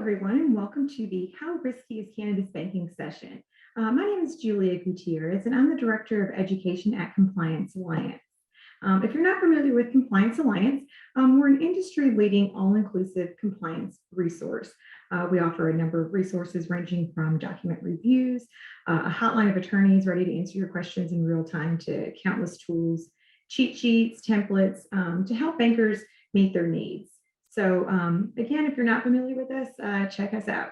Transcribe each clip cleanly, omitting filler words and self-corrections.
everyone, and welcome to the How Risky is Cannabis Banking session. My name is Julia Gutierrez, and I'm the Director of Education at Compliance Alliance. If you're not familiar with Compliance Alliance, we're an industry-leading, all-inclusive compliance resource. We offer a number of resources ranging from document reviews, a hotline of attorneys ready to answer your questions in real time, to countless tools, cheat sheets, templates to help bankers meet their needs. So again, if you're not familiar with us, check us out.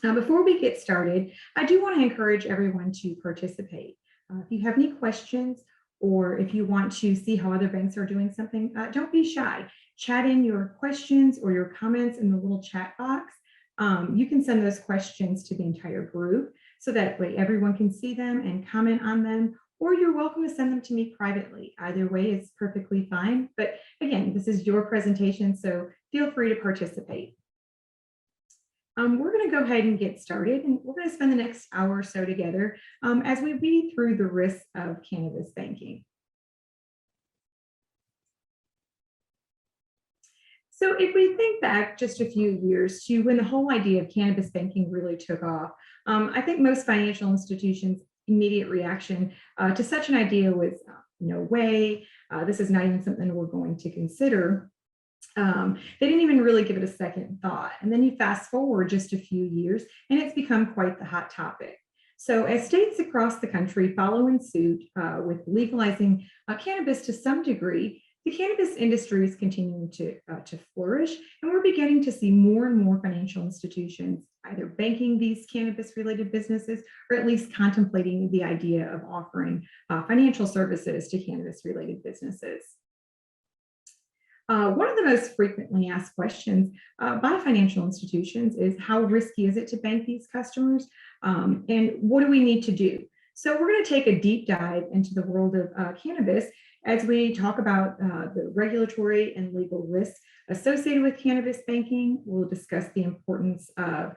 Before we get started, I do want to encourage everyone to participate. If you have any questions, or if you want to see how other banks are doing something, don't be shy. Chat in your questions or your comments in the little chat box. You can send those questions to the entire group so that way everyone can see them and comment on them, or you're welcome to send them to me privately. Either way is perfectly fine. But again, this is your presentation, so feel free to participate. We're going to go ahead and get started, and we're going to spend the next hour or so together as we read through the risks of cannabis banking. So if we think back just a few years to when the whole idea of cannabis banking really took off, I think most financial institutions' immediate reaction to such an idea was, no way, this is not even something we're going to consider. They didn't even really give it a second thought. And then you fast forward just a few years, and it's become quite the hot topic. So as states across the country follow in suit with legalizing cannabis to some degree, the cannabis industry is continuing to flourish, and we're beginning to see more and more financial institutions either banking these cannabis-related businesses or at least contemplating the idea of offering financial services to cannabis-related businesses. One of the most frequently asked questions by financial institutions is, how risky is it to bank these customers? And what do we need to do? So we're going to take a deep dive into the world of cannabis as we talk about the regulatory and legal risks associated with cannabis banking. We'll discuss the importance of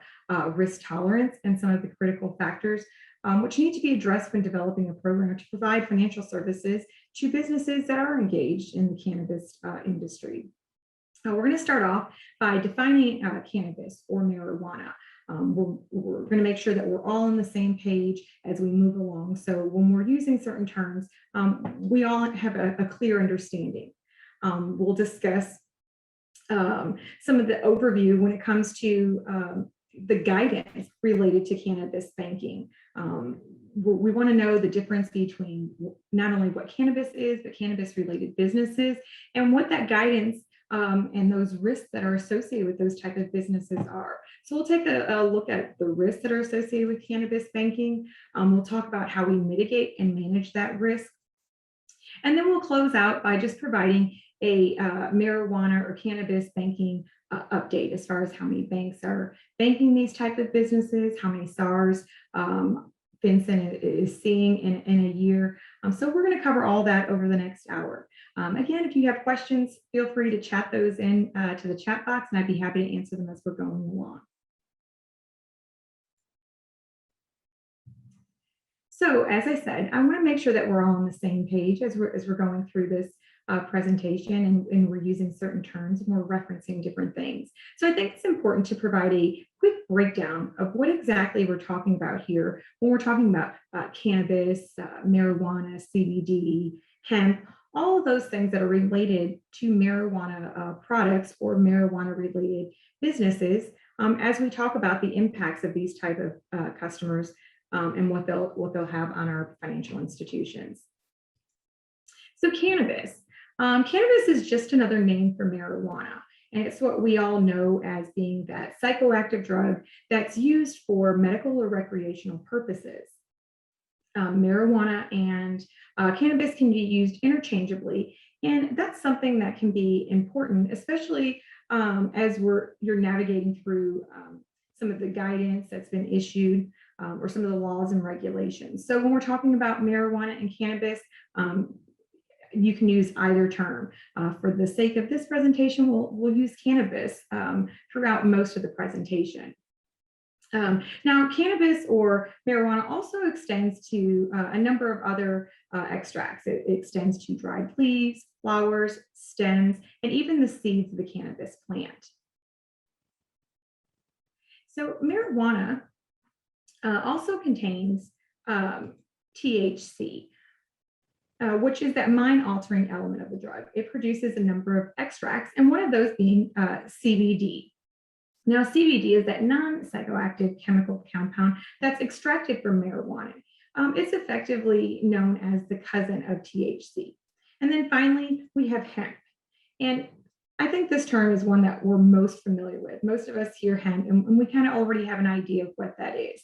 risk tolerance and some of the critical factors which need to be addressed when developing a program to provide financial services to businesses that are engaged in the cannabis industry. We're going to start off by defining cannabis or marijuana. We're going to make sure that we're all on the same page as we move along. So when we're using certain terms, we all have a clear understanding. We'll discuss some of the overview when it comes to the guidance related to cannabis banking. We want to know the difference between not only what cannabis is, but cannabis-related businesses, and what that guidance and those risks that are associated with those type of businesses are. So we'll take a look at the risks that are associated with cannabis banking. We'll talk about how we mitigate and manage that risk. And then we'll close out by just providing a marijuana or cannabis banking update as far as how many banks are banking these type of businesses, how many SARs Vincent is seeing in a year. So we're going to cover all that over the next hour. Again, if you have questions, feel free to chat those in to the chat box, and I'd be happy to answer them as we're going along. So as I said, I want to make sure that we're all on the same page as we're going through this presentation, and we're using certain terms and we're referencing different things. So I think it's important to provide a quick breakdown of what exactly we're talking about here when we're talking about cannabis, marijuana, CBD, hemp, all of those things that are related to marijuana products or marijuana-related businesses, as we talk about the impacts of these type of customers and what they'll have on our financial institutions. So cannabis. Cannabis is just another name for marijuana, and it's what we all know as being that psychoactive drug that's used for medical or recreational purposes. Marijuana and cannabis can be used interchangeably, and that's something that can be important, especially as you're navigating through some of the guidance that's been issued or some of the laws and regulations. So when we're talking about marijuana and cannabis, you can use either term. For the sake of this presentation, we'll use cannabis throughout most of the presentation. Now, cannabis or marijuana also extends to a number of other extracts. It extends to dried leaves, flowers, stems, and even the seeds of the cannabis plant. So marijuana also contains THC, which is that mind-altering element of the drug. It produces a number of extracts, and one of those being CBD. Now, CBD is that non-psychoactive chemical compound that's extracted from marijuana. It's effectively known as the cousin of THC. And then finally, we have hemp. And I think this term is one that we're most familiar with. Most of us hear hemp, and we kind of already have an idea of what that is.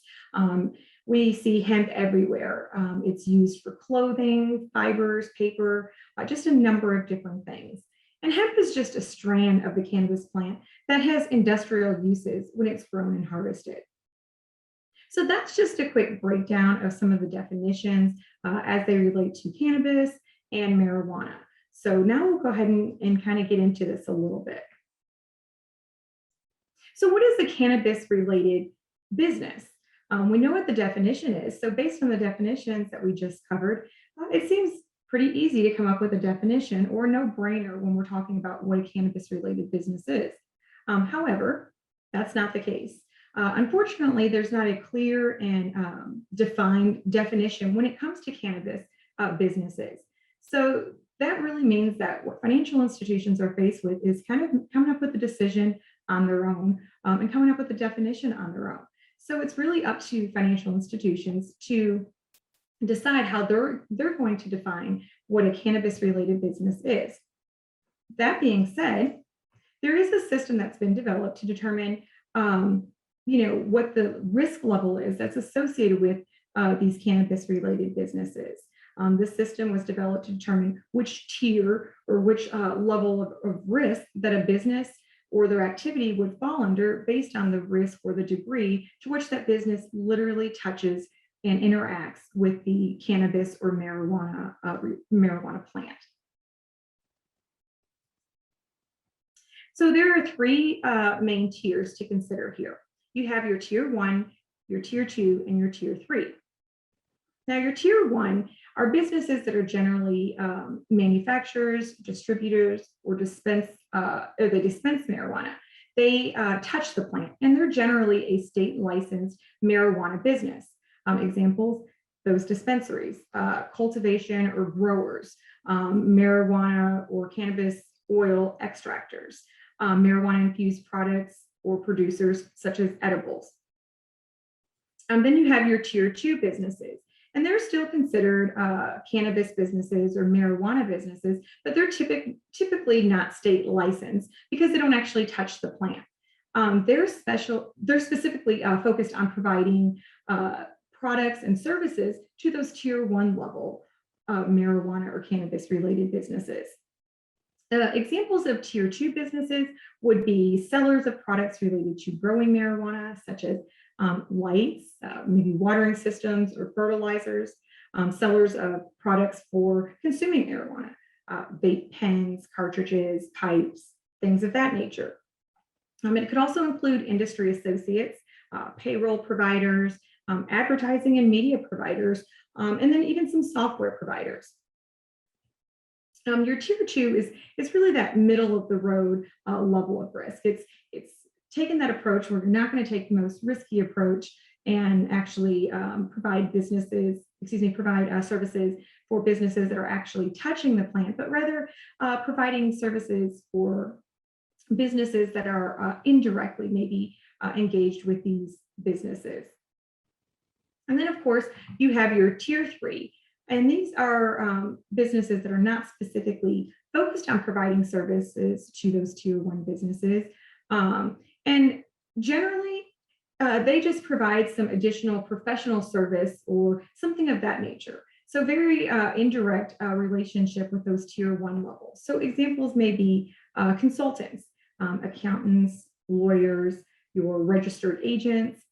We see hemp everywhere. It's used for clothing, fibers, paper, just a number of different things. And hemp is just a strand of the cannabis plant that has industrial uses when it's grown and harvested. So that's just a quick breakdown of some of the definitions as they relate to cannabis and marijuana. So now we'll go ahead and kind of get into this a little bit. So what is a cannabis-related business? We know what the definition is. So based on the definitions that we just covered, it seems pretty easy to come up with a definition or no-brainer when we're talking about what a cannabis-related business is. However, that's not the case. Unfortunately, there's not a clear and defined definition when it comes to cannabis businesses. So that really means that what financial institutions are faced with is kind of coming up with a decision on their own and coming up with a definition on their own. So it's really up to financial institutions to decide how they're going to define what a cannabis-related business is. That being said, there is a system that's been developed to determine what the risk level is that's associated with these cannabis-related businesses. This system was developed to determine which tier or which level of risk that a business or their activity would fall under based on the risk or the degree to which that business literally touches and interacts with the cannabis or marijuana plant. So there are three main tiers to consider here. You have your tier 1, your tier 2, and your tier 3. Now, your tier 1 are businesses that are generally manufacturers, distributors, or they dispense marijuana. They touch the plant, and they're generally a state licensed marijuana business. Examples, those dispensaries, cultivation or growers, marijuana or cannabis oil extractors, marijuana infused products or producers such as edibles. Then you have your tier 2 businesses, and they're still considered cannabis businesses or marijuana businesses, but they're typically not state licensed because they don't actually touch the plant. They're specifically focused on providing products and services to those tier 1 level marijuana or cannabis related businesses. Examples of tier 2 businesses would be sellers of products related to growing marijuana, such as lights, maybe watering systems or fertilizers, sellers of products for consuming marijuana, vape pens, cartridges, pipes, things of that nature. It could also include industry associates, payroll providers, advertising and media providers, and then even some software providers. Your tier 2 is really that middle of the road level of risk. It's taking that approach where you're not going to take the most risky approach and actually provide services for businesses that are actually touching the plant, but rather providing services for businesses that are indirectly maybe engaged with these businesses. And then, of course, you have your tier 3. And these are businesses that are not specifically focused on providing services to those tier 1 businesses. And generally, they just provide some additional professional service or something of that nature. So very indirect relationship with those tier 1 levels. So examples may be consultants, accountants, lawyers, your registered agents,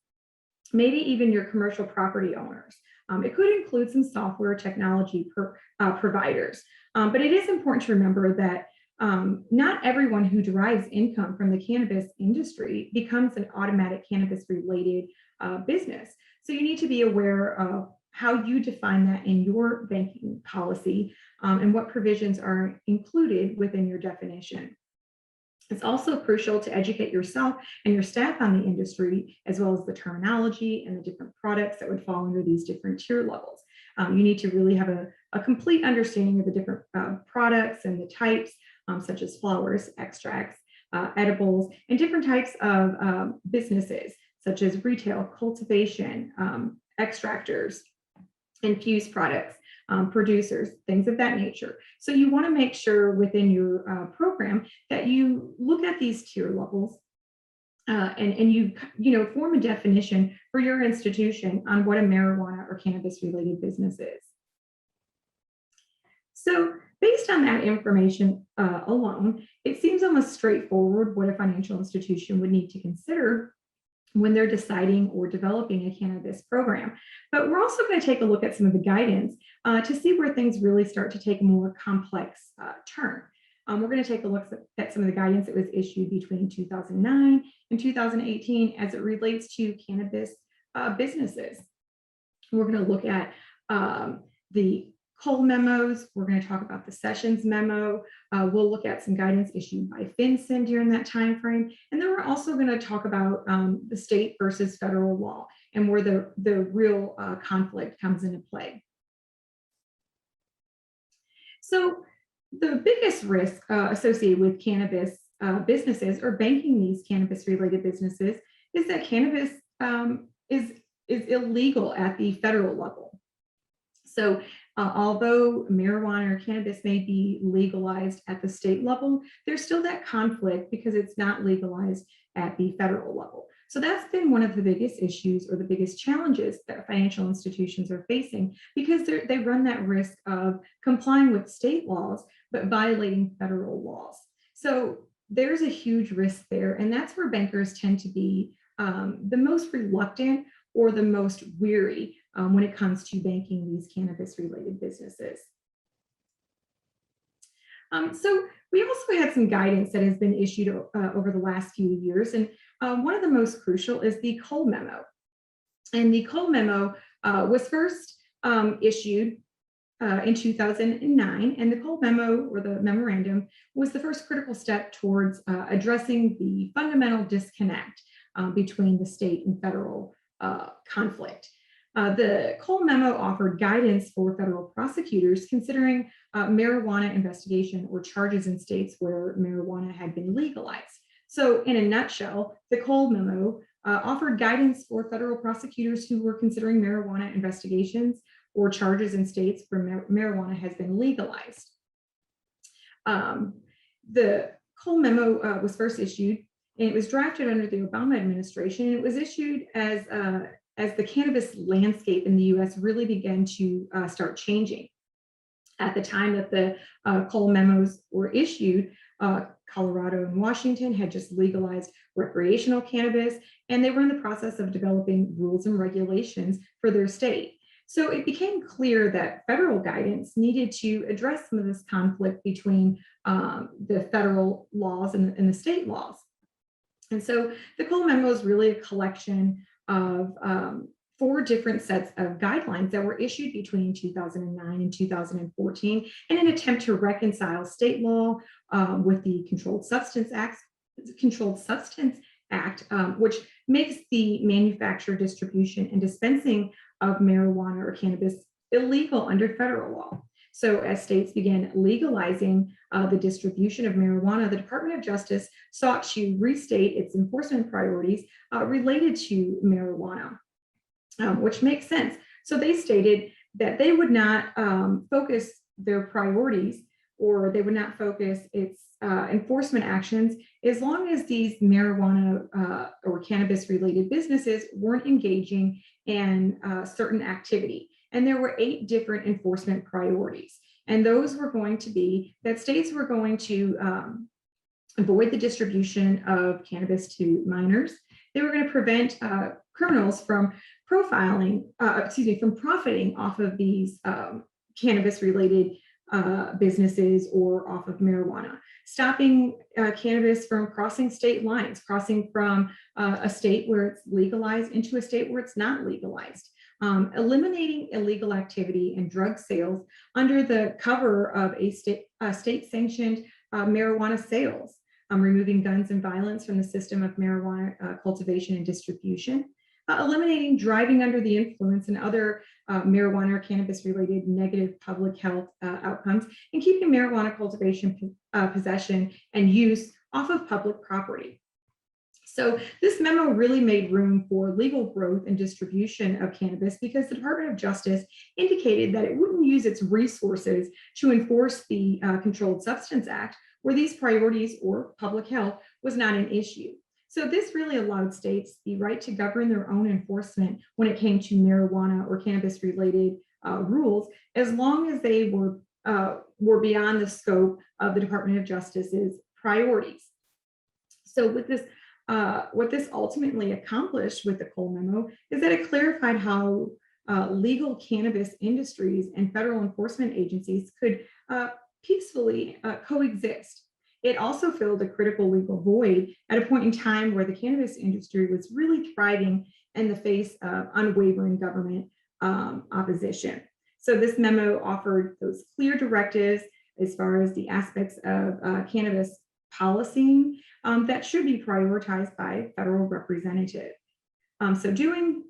maybe even your commercial property owners. It could include some software technology providers, but it is important to remember that not everyone who derives income from the cannabis industry becomes an automatic cannabis-related business. So you need to be aware of how you define that in your banking policy and what provisions are included within your definition. It's also crucial to educate yourself and your staff on the industry, as well as the terminology and the different products that would fall under these different tier levels. You need to really have a complete understanding of the different products and the types, such as flowers, extracts, edibles, and different types of businesses, such as retail, cultivation, extractors, infused products, producers, things of that nature. So you want to make sure within your program that you look at these tier levels and you form a definition for your institution on what a marijuana or cannabis related business is. So based on that information alone, it seems almost straightforward what a financial institution would need to consider when they're deciding or developing a cannabis program. But we're also going to take a look at some of the guidance to see where things really start to take a more complex turn. We're going to take a look at some of the guidance that was issued between 2009 and 2018 as it relates to cannabis businesses. We're going to look at the Cole memos. We're going to talk about the Sessions memo. We'll look at some guidance issued by Vincent during that time frame. And then we're also going to talk about the state versus federal law and where the real conflict comes into play. So the biggest risk associated with cannabis businesses or banking these cannabis related businesses is that cannabis is illegal at the federal level. So although marijuana or cannabis may be legalized at the state level, there's still that conflict because it's not legalized at the federal level. So that's been one of the biggest issues or the biggest challenges that financial institutions are facing, because they run that risk of complying with state laws, but violating federal laws. So there's a huge risk there. And that's where bankers tend to be the most reluctant or the most weary when it comes to banking these cannabis related businesses. So we also had some guidance that has been issued over the last few years. And one of the most crucial is the Cole memo. And the Cole memo was first issued in 2009. And the Cole memo, or the memorandum, was the first critical step towards addressing the fundamental disconnect between the state and federal conflict. The Cole memo offered guidance for federal prosecutors considering marijuana investigation or charges in states where marijuana had been legalized. So in a nutshell, the Cole memo offered guidance for federal prosecutors who were considering marijuana investigations or charges in states where marijuana has been legalized. The Cole memo was first issued, and it was drafted under the Obama administration, and it was issued as the cannabis landscape in the US really began to start changing. At the time that the Cole memos were issued, Colorado and Washington had just legalized recreational cannabis, and they were in the process of developing rules and regulations for their state. So it became clear that federal guidance needed to address some of this conflict between the federal laws and the state laws. And so the Cole memo is really a collection of 4 different sets of guidelines that were issued between 2009 and 2014 in an attempt to reconcile state law with the Controlled Substance Act, which makes the manufacture, distribution, and dispensing of marijuana or cannabis illegal under federal law. So as states began legalizing the distribution of marijuana, the Department of Justice sought to restate its enforcement priorities related to marijuana, which makes sense. So they stated that they would not focus their priorities, or they would not focus its enforcement actions as long as these marijuana or cannabis related businesses weren't engaging in certain activity. And there were 8 different enforcement priorities. And those were going to be that states were going to avoid the distribution of cannabis to minors. They were going to prevent criminals from profiting off of these cannabis-related businesses or off of marijuana, stopping cannabis from crossing state lines, crossing from a state where it's legalized into a state where it's not legalized. Eliminating illegal activity and drug sales under the cover of a state-sanctioned marijuana sales. removing guns and violence from the system of marijuana cultivation and distribution, eliminating driving under the influence and other marijuana or cannabis-related negative public health outcomes, and keeping marijuana cultivation, possession, and use off of public property. So this memo really made room for legal growth and distribution of cannabis because the Department of Justice indicated that it wouldn't use its resources to enforce the Controlled Substance Act, where these priorities or public health was not an issue. So this really allowed states the right to govern their own enforcement when it came to marijuana or cannabis-related rules, as long as they were beyond the scope of the Department of Justice's priorities. So with this, what this ultimately accomplished with the Cole Memo is that it clarified how legal cannabis industries and federal enforcement agencies could peacefully coexist. It also filled a critical legal void at a point in time where the cannabis industry was really thriving in the face of unwavering government opposition. So this memo offered those clear directives as far as the aspects of cannabis policy that should be prioritized by federal representatives. So doing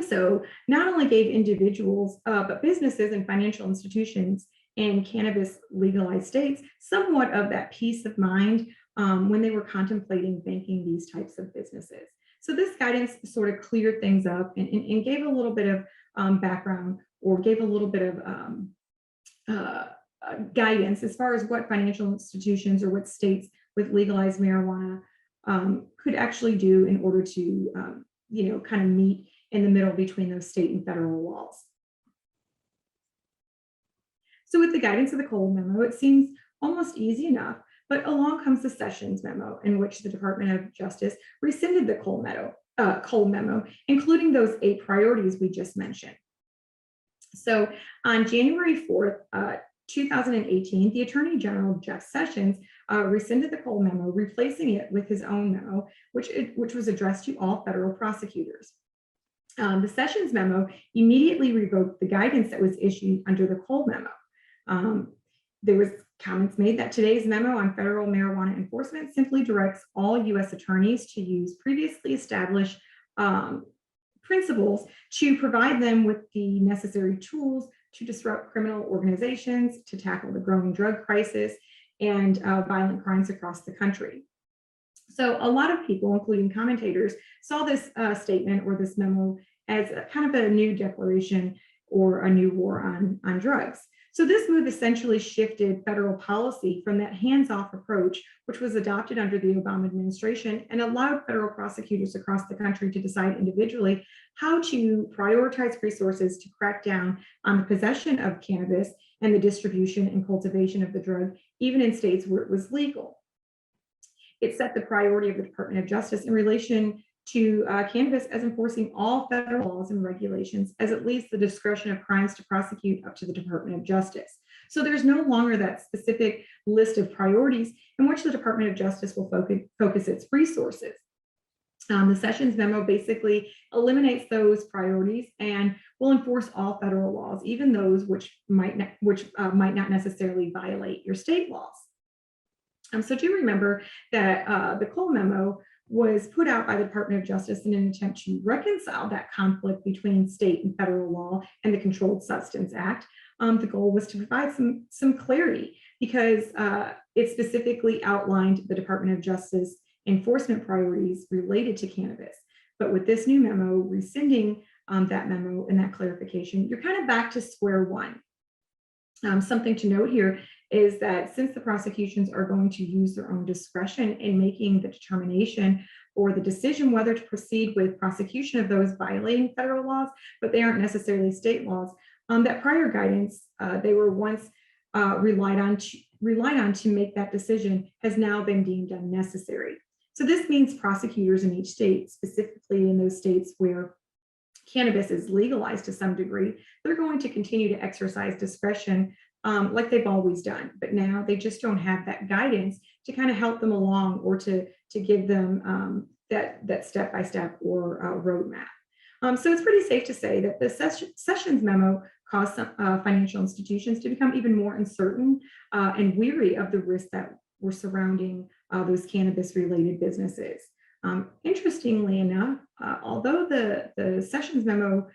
so not only gave individuals, but businesses and financial institutions in cannabis legalized states somewhat of that peace of mind when they were contemplating banking these types of businesses. So this guidance sort of cleared things up and gave a little bit of background, or gave a little bit of guidance as far as what financial institutions or what states with legalized marijuana could actually do in order to, kind of meet in the middle between those state and federal laws. So with the guidance of the Cole Memo, it seems almost easy enough, but along comes the Sessions Memo, in which the Department of Justice rescinded the Cole Memo, including those 8 priorities we just mentioned. So on January 4th, 2018, the Attorney General, Jeff Sessions, rescinded the Cole Memo, replacing it with his own memo, which was addressed to all federal prosecutors. The Sessions Memo immediately revoked the guidance that was issued under the Cole Memo. There was comments made that today's memo on federal marijuana enforcement simply directs all U.S. attorneys to use previously established principles to provide them with the necessary tools to disrupt criminal organizations, to tackle the growing drug crisis and violent crimes across the country. So a lot of people, including commentators, saw this statement or this memo as a kind of a new declaration or a new war on drugs. So this move essentially shifted federal policy from that hands-off approach, which was adopted under the Obama administration, and allowed federal prosecutors across the country to decide individually how to prioritize resources to crack down on the possession of cannabis and the distribution and cultivation of the drug, even in states where it was legal. It set the priority of the Department of Justice in relation to cannabis as enforcing all federal laws and regulations, as it leaves the discretion of crimes to prosecute up to the Department of Justice. So there's no longer that specific list of priorities in which the Department of Justice will focus its resources. The Sessions Memo basically eliminates those priorities and will enforce all federal laws, even those which might not necessarily violate your state laws. So do remember that the Cole Memo was put out by the Department of Justice in an attempt to reconcile that conflict between state and federal law and the Controlled Substance Act. The goal was to provide some clarity because it specifically outlined the Department of Justice enforcement priorities related to cannabis. But with this new memo, rescinding that memo and that clarification, you're kind of back to square one. Something to note here is that since the prosecutions are going to use their own discretion in making the determination or the decision whether to proceed with prosecution of those violating federal laws, but they aren't necessarily state laws, that prior guidance they were once relied on to make that decision has now been deemed unnecessary. So this means prosecutors in each state, specifically in those states where cannabis is legalized to some degree, they're going to continue to exercise discretion like they've always done. But now they just don't have that guidance to kind of help them along or to give them that step-by-step or roadmap. So it's pretty safe to say that the Sessions Memo caused some financial institutions to become even more uncertain and weary of the risks that were surrounding those cannabis-related businesses. Interestingly enough, although the Sessions memo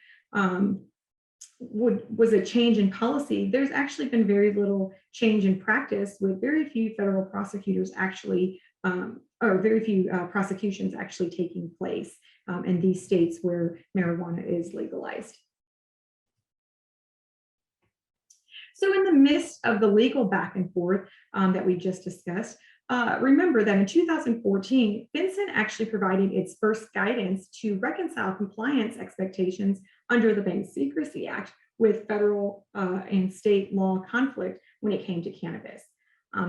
was a change in policy, there's actually been very little change in practice, with very few federal prosecutors actually, or very few prosecutions actually taking place in these states where marijuana is legalized. So in the midst of the legal back and forth that we just discussed, remember that in 2014, Vincent actually provided its first guidance to reconcile compliance expectations under the Bank Secrecy Act with federal and state law conflict when it came to cannabis.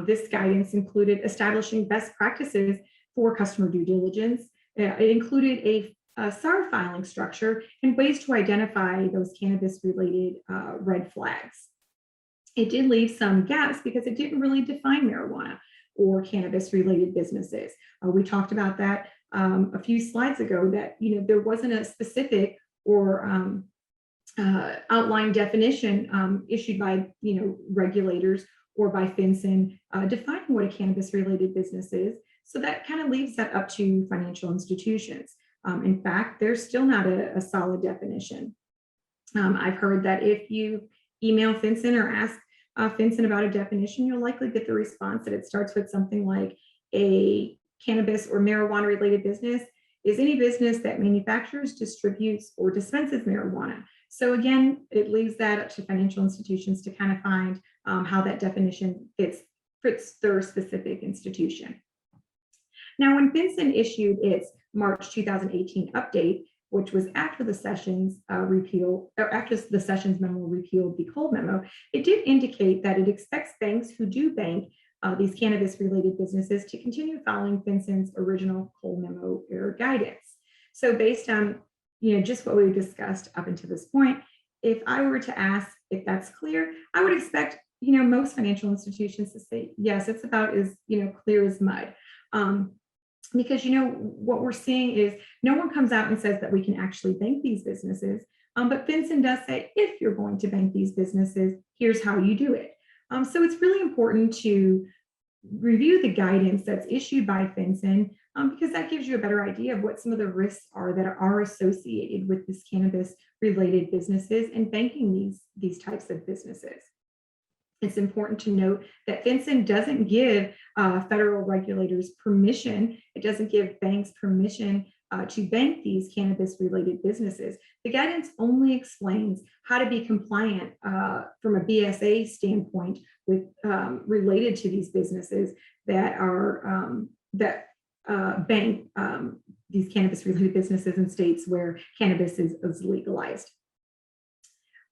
This guidance included establishing best practices for customer due diligence. It included a SAR filing structure and ways to identify those cannabis-related red flags. It did leave some gaps because it didn't really define marijuana or cannabis-related businesses. We talked about that a few slides ago, that there wasn't a specific or outline definition issued by regulators or by FinCEN defining what a cannabis-related business is. So that kind of leaves that up to financial institutions. In fact, there's still not a solid definition. I've heard that if you email FinCEN or ask FinCEN about a definition, you'll likely get the response that it starts with something like a cannabis or marijuana related business is any business that manufactures, distributes, or dispenses marijuana. So again, it leaves that up to financial institutions to kind of find how that definition fits their specific institution. Now, when FinCEN issued its March 2018 update, which was after the Sessions repeal, or after the Sessions memo repealed the Cole memo, it did indicate that it expects banks who do bank these cannabis-related businesses to continue following FinCEN's original Cole memo era guidance. So based on just what we discussed up until this point, if I were to ask if that's clear, I would expect most financial institutions to say yes, it's about as clear as mud. Because what we're seeing is no one comes out and says that we can actually bank these businesses, but FinCEN does say if you're going to bank these businesses, here's how you do it. So it's really important to review the guidance that's issued by FinCEN because that gives you a better idea of what some of the risks are that are associated with this cannabis-related businesses and banking these types of businesses. It's important to note that FinCEN doesn't give federal regulators permission. It doesn't give banks permission to bank these cannabis-related businesses. The guidance only explains how to be compliant from a BSA standpoint with related to these businesses that are bank these cannabis-related businesses in states where cannabis is legalized.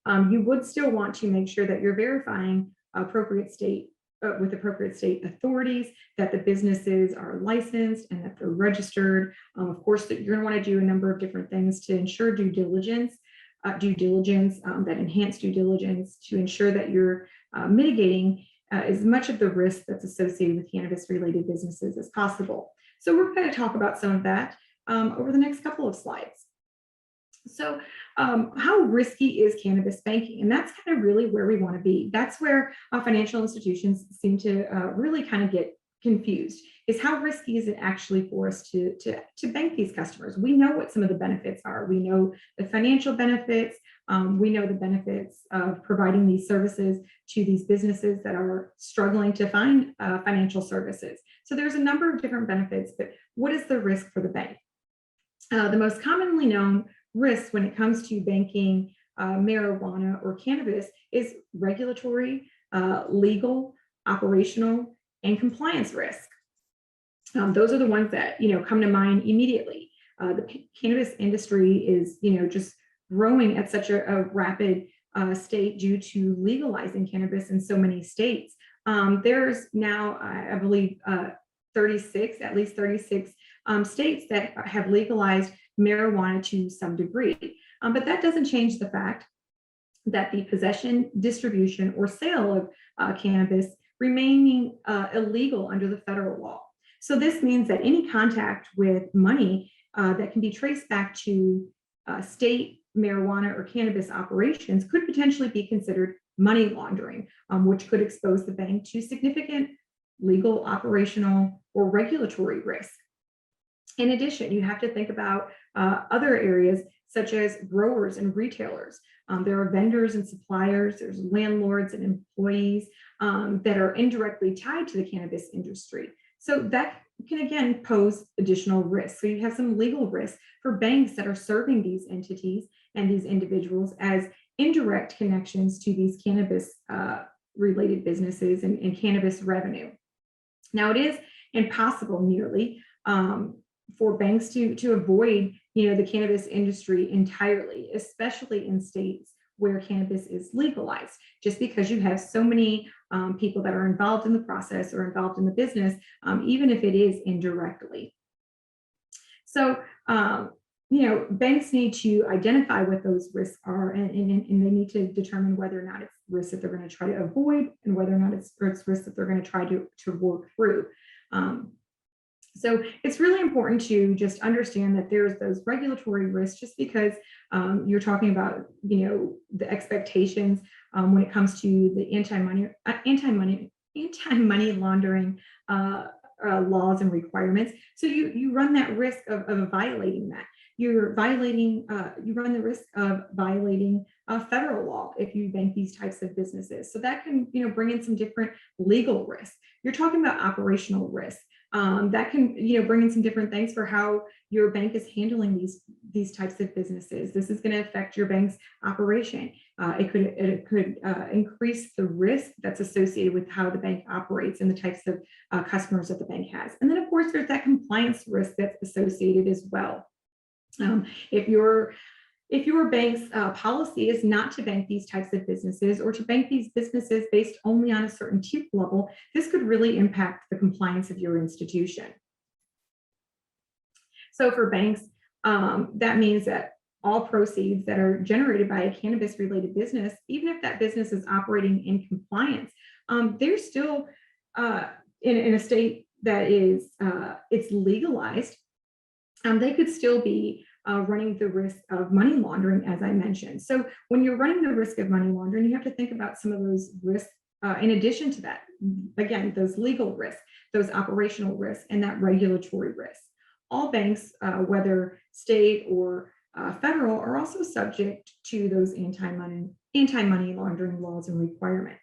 You would still want to make sure that you're verifying with appropriate state authorities that the businesses are licensed and that they're registered. Of course, that you're going to want to do a number of different things to ensure due diligence that enhance due diligence to ensure that you're mitigating as much of the risk that's associated with cannabis-related businesses as possible. So we're going to talk about some of that over the next couple of slides. So how risky is cannabis banking? And that's kind of really where we want to be. That's where financial institutions seem to really kind of get confused, is how risky is it actually for us to bank these customers? We know what some of the benefits are. We know the financial benefits. We know the benefits of providing these services to these businesses that are struggling to find financial services. So there's a number of different benefits, but what is the risk for the bank? The most commonly known risk when it comes to banking marijuana or cannabis is regulatory, legal, operational, and compliance risk. Those are the ones that come to mind immediately. The cannabis industry is just growing at such a rapid state due to legalizing cannabis in so many states. There's now, I believe, at least 36 states that have legalized marijuana to some degree. But that doesn't change the fact that the possession, distribution, or sale of cannabis remaining illegal under the federal law. So this means that any contact with money that can be traced back to state marijuana or cannabis operations could potentially be considered money laundering, which could expose the bank to significant legal, operational, or regulatory risk. In addition, you have to think about other areas such as growers and retailers. There are vendors and suppliers, there's landlords and employees that are indirectly tied to the cannabis industry. So that can again pose additional risk. So you have some legal risk for banks that are serving these entities and these individuals as indirect connections to these cannabis related businesses and cannabis revenue. Now it is impossible nearly for banks to avoid the cannabis industry entirely, especially in states where cannabis is legalized, just because you have so many people that are involved in the process or involved in the business, even if it is indirectly. So banks need to identify what those risks are, and they need to determine whether or not it's risks that they're going to try to avoid and whether or not it's risks that they're going to try to work through. So it's really important to just understand that there's those regulatory risks, just because you're talking about, the expectations when it comes to the anti-money laundering laws and requirements. So you run that risk of violating that. You run the risk of violating federal law if you bank these types of businesses. So that can, bring in some different legal risks. You're talking about operational risk. That can, bring in some different things for how your bank is handling these types of businesses. This is going to affect your bank's operation. It could increase the risk that's associated with how the bank operates and the types of customers that the bank has. And then, of course, there's that compliance risk that's associated as well. If your bank's policy is not to bank these types of businesses, or to bank these businesses based only on a certain tier level, this could really impact the compliance of your institution. So for banks, that means that all proceeds that are generated by a cannabis-related business, even if that business is operating in compliance, they're still in a state that is it's legalized. They could still be running the risk of money laundering, as I mentioned. So when you're running the risk of money laundering, you have to think about some of those risks in addition to that. Again, those legal risks, those operational risks, and that regulatory risk. All banks, whether state or federal, are also subject to those anti-money laundering laws and requirements.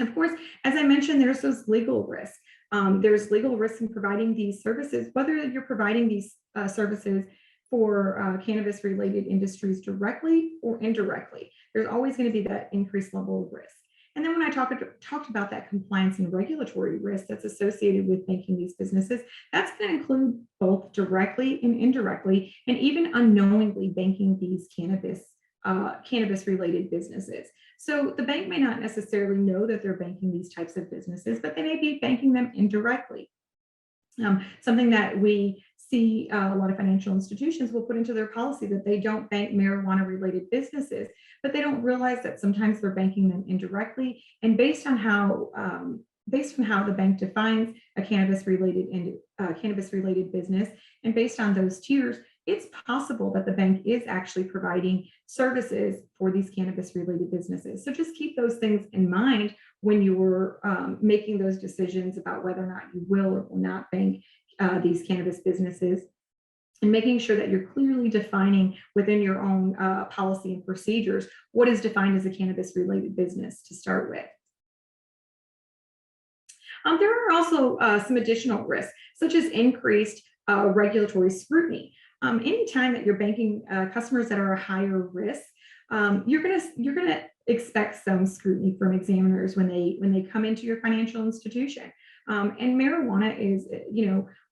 Of course, as I mentioned, there's those legal risks. There's legal risks in providing these services, whether you're providing these services for cannabis-related industries directly or indirectly. There's always going to be that increased level of risk. And then when I talked about that compliance and regulatory risk that's associated with banking these businesses, that's going to include both directly and indirectly, and even unknowingly banking these cannabis-related businesses. So the bank may not necessarily know that they're banking these types of businesses, but they may be banking them indirectly. Something that we see a lot of financial institutions will put into their policy, that they don't bank marijuana-related businesses, but they don't realize that sometimes they're banking them indirectly. And based on how the bank defines a cannabis-related business, and based on those tiers, it's possible that the bank is actually providing services for these cannabis-related businesses. So just keep those things in mind when you're making those decisions about whether or not you will or will not bank these cannabis businesses, and making sure that you're clearly defining within your own policy and procedures what is defined as a cannabis-related business to start with. There are also some additional risks, such as increased regulatory scrutiny. Anytime that you're banking customers that are a higher risk, you're gonna expect some scrutiny from examiners when they come into your financial institution. And marijuana is,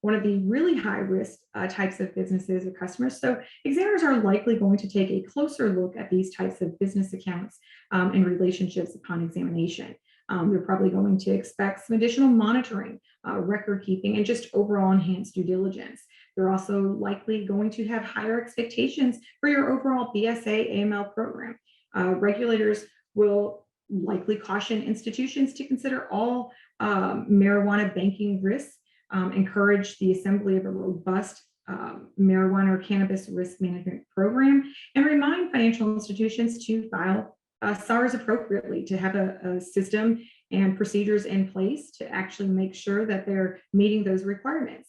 one of the really high risk types of businesses or customers. So examiners are likely going to take a closer look at these types of business accounts and relationships upon examination. They're probably going to expect some additional monitoring, record keeping, and just overall enhanced due diligence. They're also likely going to have higher expectations for your overall BSA AML program. Regulators will likely caution institutions to consider all marijuana banking risks, encourage the assembly of a robust marijuana or cannabis risk management program, and remind financial institutions to file SARs appropriately, to have a system and procedures in place to actually make sure that they're meeting those requirements.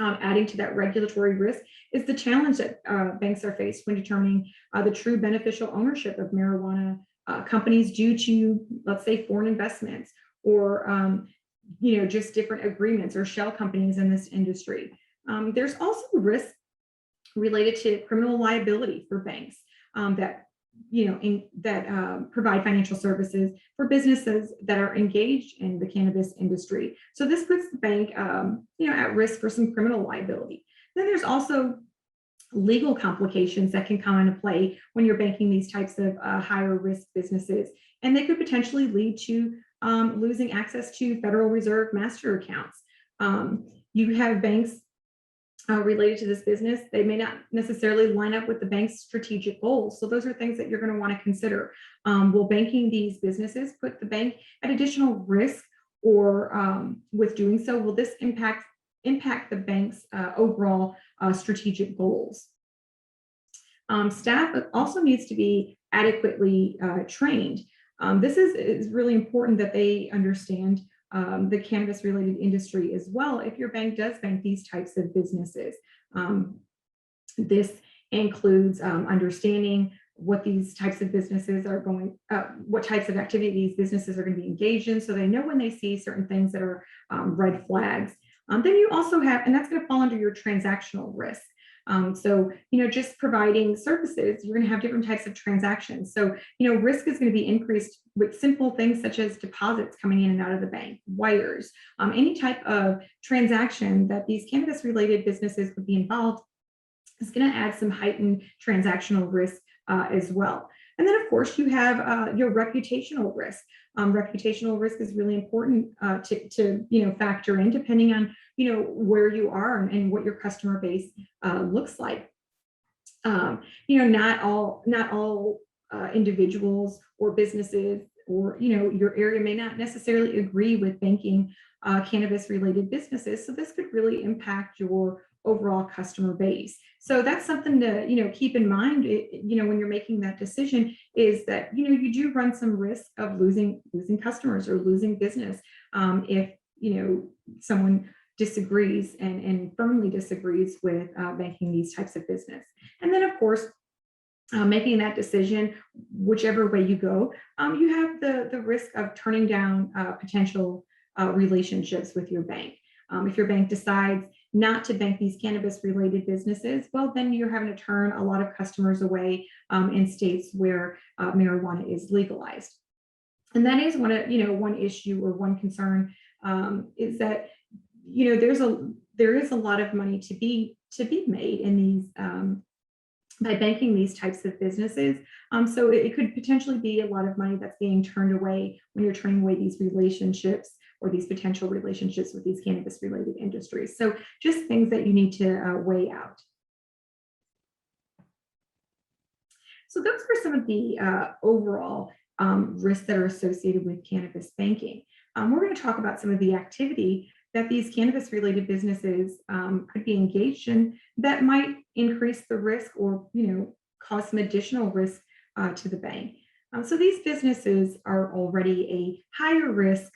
Adding to that regulatory risk is the challenge that banks are faced when determining the true beneficial ownership of marijuana companies due to, let's say, foreign investments or just different agreements or shell companies in this industry. There's also risk related to criminal liability for banks that provide financial services for businesses that are engaged in the cannabis industry. So this puts the bank, at risk for some criminal liability. Then there's also legal complications that can come into play when you're banking these types of higher risk businesses, and they could potentially lead to losing access to Federal Reserve master accounts. You have banks related to this business. They may not necessarily line up with the bank's strategic goals. So those are things that you're going to want to consider. Will banking these businesses put the bank at additional risk, or with doing so, will this impact the bank's overall strategic goals? Staff also needs to be adequately trained. This is really important that they understand the cannabis related industry as well if your bank does bank these types of businesses. This includes understanding what these types of businesses are going, what types of activity these businesses are going to be engaged in, so they know when they see certain things that are red flags. Then you also have, and that's going to fall under your transactional risk. Just providing services, you're going to have different types of transactions. So, risk is going to be increased with simple things such as deposits coming in and out of the bank, wires, any type of transaction that these cannabis related businesses would be involved is going to add some heightened transactional risk as well. And then, of course, you have your reputational risk. Reputational risk is really important to factor in, depending on where you are and what your customer base looks like. Not all individuals or businesses or your area may not necessarily agree with banking cannabis related businesses. So this could really impact your overall customer base. So that's something to keep in mind when you're making that decision, is that you do run some risk of losing customers or losing business if someone disagrees and firmly disagrees with banking these types of business. And then, of course, making that decision, whichever way you go, you have the risk of turning down potential relationships with your bank. If your bank decides not to bank these cannabis related businesses, well, then you're having to turn a lot of customers away in states where marijuana is legalized. And that is one issue or one concern, is that there is a lot of money to be made in these by banking these types of businesses. So it could potentially be a lot of money that's being turned away when you're turning away these relationships or these potential relationships with these cannabis related industries. So just things that you need to weigh out. So those are some of the overall risks that are associated with cannabis banking. We're going to talk about some of the activity that these cannabis related businesses could be engaged in that might increase the risk or cause some additional risk to the bank. So these businesses are already a higher risk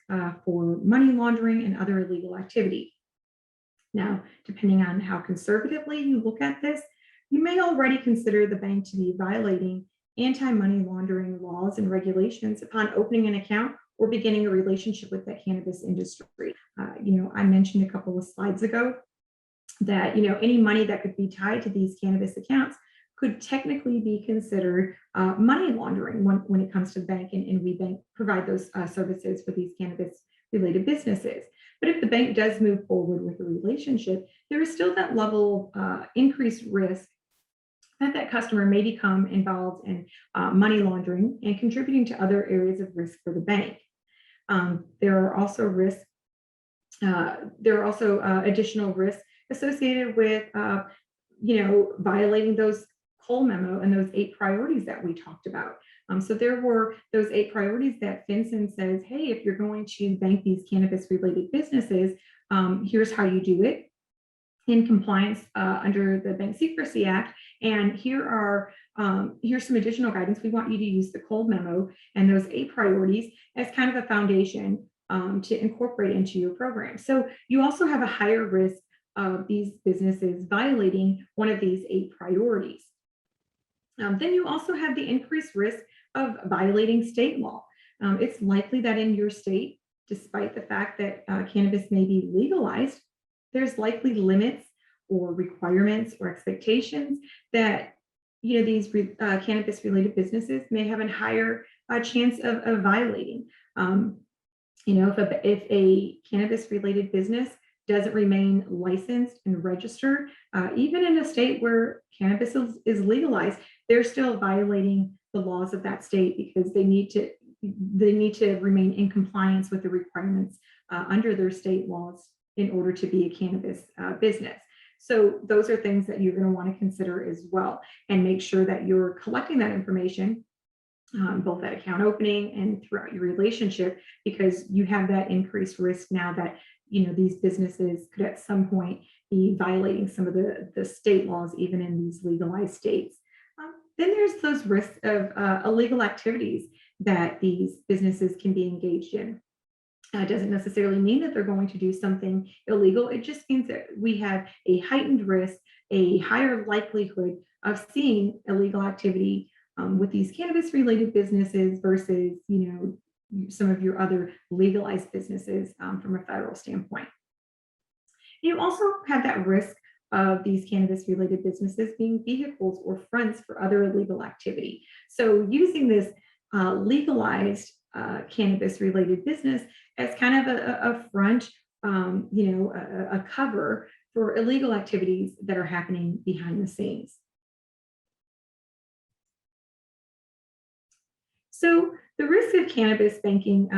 for money laundering and other illegal activity. Now, depending on how conservatively you look at this, you may already consider the bank to be violating anti-money laundering laws and regulations upon opening an account or beginning a relationship with the cannabis industry. I mentioned a couple of slides ago that any money that could be tied to these cannabis accounts could technically be considered money laundering when it comes to the bank, and we provide those services for these cannabis related businesses. But if the bank does move forward with a relationship, there is still that level of increased risk that customer may become involved in money laundering and contributing to other areas of risk for the bank. There are also additional risks associated with violating those Cole Memo and those 8 priorities that we talked about. So there were those 8 priorities that Vincent says, hey, if you're going to bank these cannabis related businesses, here's how you do it. in compliance under the Bank Secrecy Act. And here's some additional guidance. We want you to use the cold memo and those 8 priorities as kind of a foundation to incorporate into your program. So you also have a higher risk of these businesses violating one of these 8 priorities. Then you also have the increased risk of violating state law. It's likely that in your state, despite the fact that cannabis may be legalized, there's likely limits or requirements or expectations that these cannabis-related businesses may have a higher chance of violating. If a cannabis-related business doesn't remain licensed and registered, even in a state where cannabis is legalized, they're still violating the laws of that state because they need to remain in compliance with the requirements under their state laws in order to be a cannabis business. So those are things that you're going to want to consider as well, and make sure that you're collecting that information both at account opening and throughout your relationship, because you have that increased risk now that these businesses could at some point be violating some of the state laws, even in these legalized states. Then there's those risks of illegal activities that these businesses can be engaged in. It doesn't necessarily mean that they're going to do something illegal. It just means that we have a heightened risk, a higher likelihood of seeing illegal activity with these cannabis-related businesses versus, some of your other legalized businesses from a federal standpoint. You also have that risk of these cannabis-related businesses being vehicles or fronts for other illegal activity. So using this legalized cannabis-related business as kind of a front, a cover for illegal activities that are happening behind the scenes. So the risk of cannabis banking,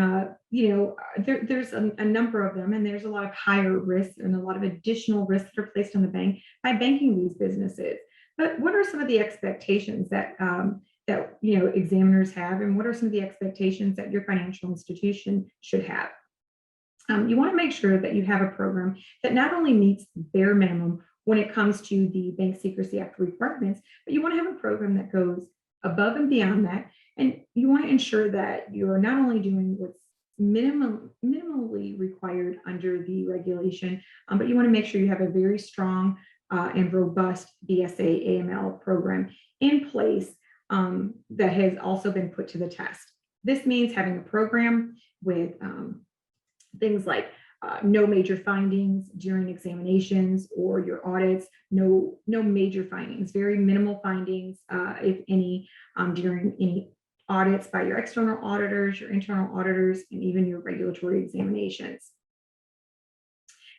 there's a number of them, and there's a lot of higher risks and a lot of additional risks that are placed on the bank by banking these businesses. But what are some of the expectations that examiners have, and what are some of the expectations that your financial institution should have? You want to make sure that you have a program that not only meets bare minimum when it comes to the Bank Secrecy Act requirements, but you want to have a program that goes above and beyond that. And you want to ensure that you're not only doing what's minimally required under the regulation, but you want to make sure you have a very strong and robust BSA AML program in place that has also been put to the test. This means having a program with things like no major findings during examinations or your audits, no major findings, very minimal findings, if any, during any audits by your external auditors, your internal auditors, and even your regulatory examinations.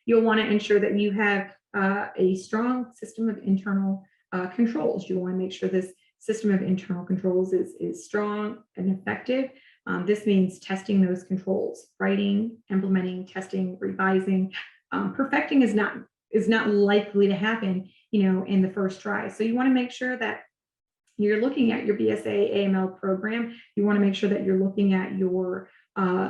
You'll want to ensure that you have a strong system of internal controls. You want to make sure this system of internal controls is strong and effective. This means testing those controls, writing, implementing, testing, revising. Perfecting is not likely to happen, in the first try. So you want to make sure that you're looking at your BSA AML program. You want to make sure that you're looking at your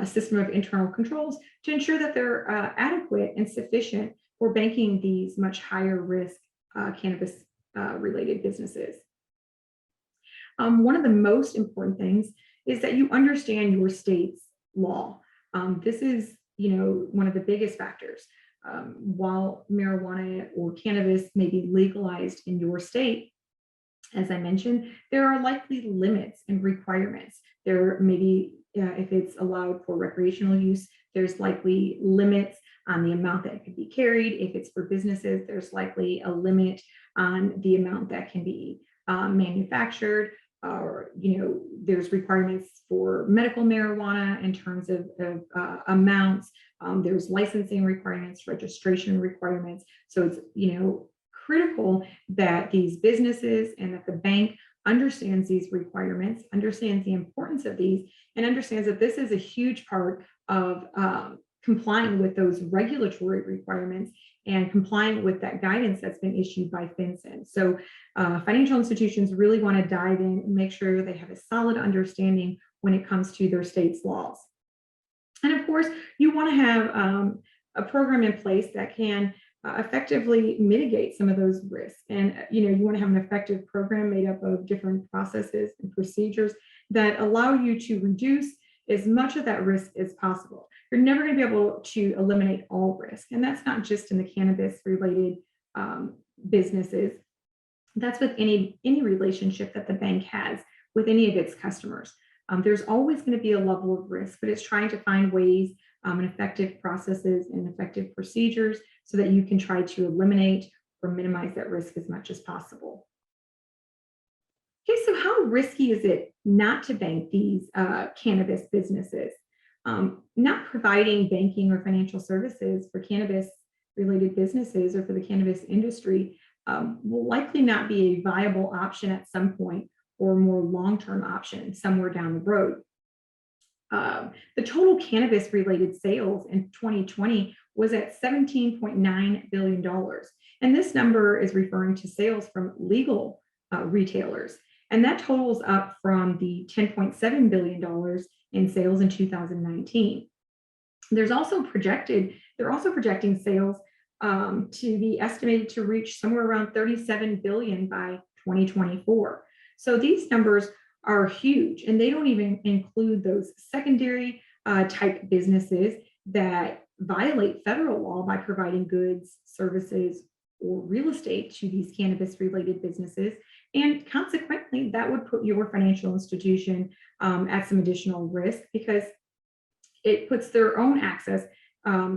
system of internal controls to ensure that they're adequate and sufficient for banking these much higher risk cannabis related businesses. One of the most important things is that you understand your state's law. This is, one of the biggest factors. While marijuana or cannabis may be legalized in your state, as I mentioned, there are likely limits and requirements. There may be, if it's allowed for recreational use, there's likely limits on the amount that could be carried. If it's for businesses, there's likely a limit on the amount that can be manufactured. Or, there's requirements for medical marijuana in terms of amounts. There's licensing requirements, registration requirements. So it's, critical that these businesses and that the bank understands these requirements, understands the importance of these, and understands that this is a huge part of complying with those regulatory requirements and complying with that guidance that's been issued by Vincent. So financial institutions really want to dive in and make sure they have a solid understanding when it comes to their state's laws. And of course, you want to have a program in place that can effectively mitigate some of those risks. And you want to have an effective program made up of different processes and procedures that allow you to reduce as much of that risk as possible. You're never going to be able to eliminate all risk, and that's not just in the cannabis related businesses. That's with any relationship that the bank has with any of its customers. There's always going to be a level of risk, but it's trying to find ways and effective processes and effective procedures so that you can try to eliminate or minimize that risk as much as possible. Okay, so how risky is it not to bank these cannabis businesses? Not providing banking or financial services for cannabis related businesses or for the cannabis industry will likely not be a viable option at some point or more long-term option somewhere down the road. The total cannabis related sales in 2020 was at $17.9 billion. And this number is referring to sales from legal retailers. And that totals up from the $10.7 billion in sales in 2019. They're also projecting sales to be estimated to reach somewhere around 37 billion by 2024. So these numbers are huge, and they don't even include those secondary type businesses that violate federal law by providing goods, services, or real estate to these cannabis related businesses. And consequently, that would put your financial institution at some additional risk because it puts their own access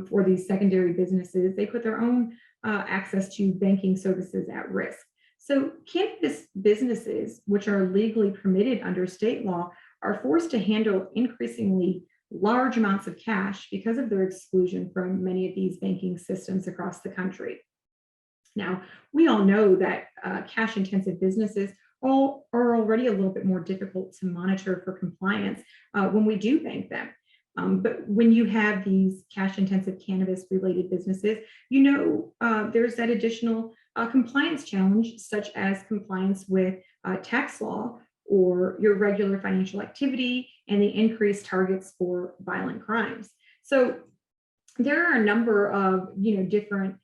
for these secondary businesses. They put their own access to banking services at risk. So cannabis businesses, which are legally permitted under state law, are forced to handle increasingly large amounts of cash because of their exclusion from many of these banking systems across the country. Now, we all know that cash-intensive businesses are already a little bit more difficult to monitor for compliance when we do bank them. But when you have these cash-intensive cannabis-related businesses, there's that additional compliance challenge, such as compliance with tax law or your regular financial activity and the increased targets for violent crimes. So there are a number of different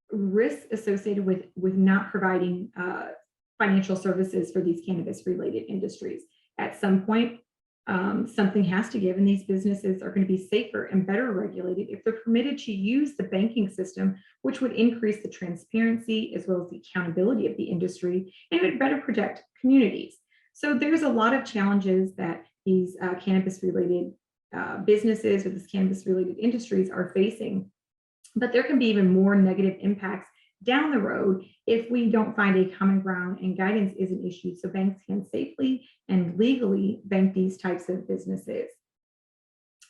risks associated with not providing financial services for these cannabis-related industries. At some point, something has to give, and these businesses are going to be safer and better regulated if they're permitted to use the banking system, which would increase the transparency as well as the accountability of the industry, and it would better protect communities. So there's a lot of challenges that these cannabis-related businesses or these cannabis-related industries are facing, but there can be even more negative impacts down the road if we don't find a common ground and guidance isn't issued so banks can safely and legally bank these types of businesses.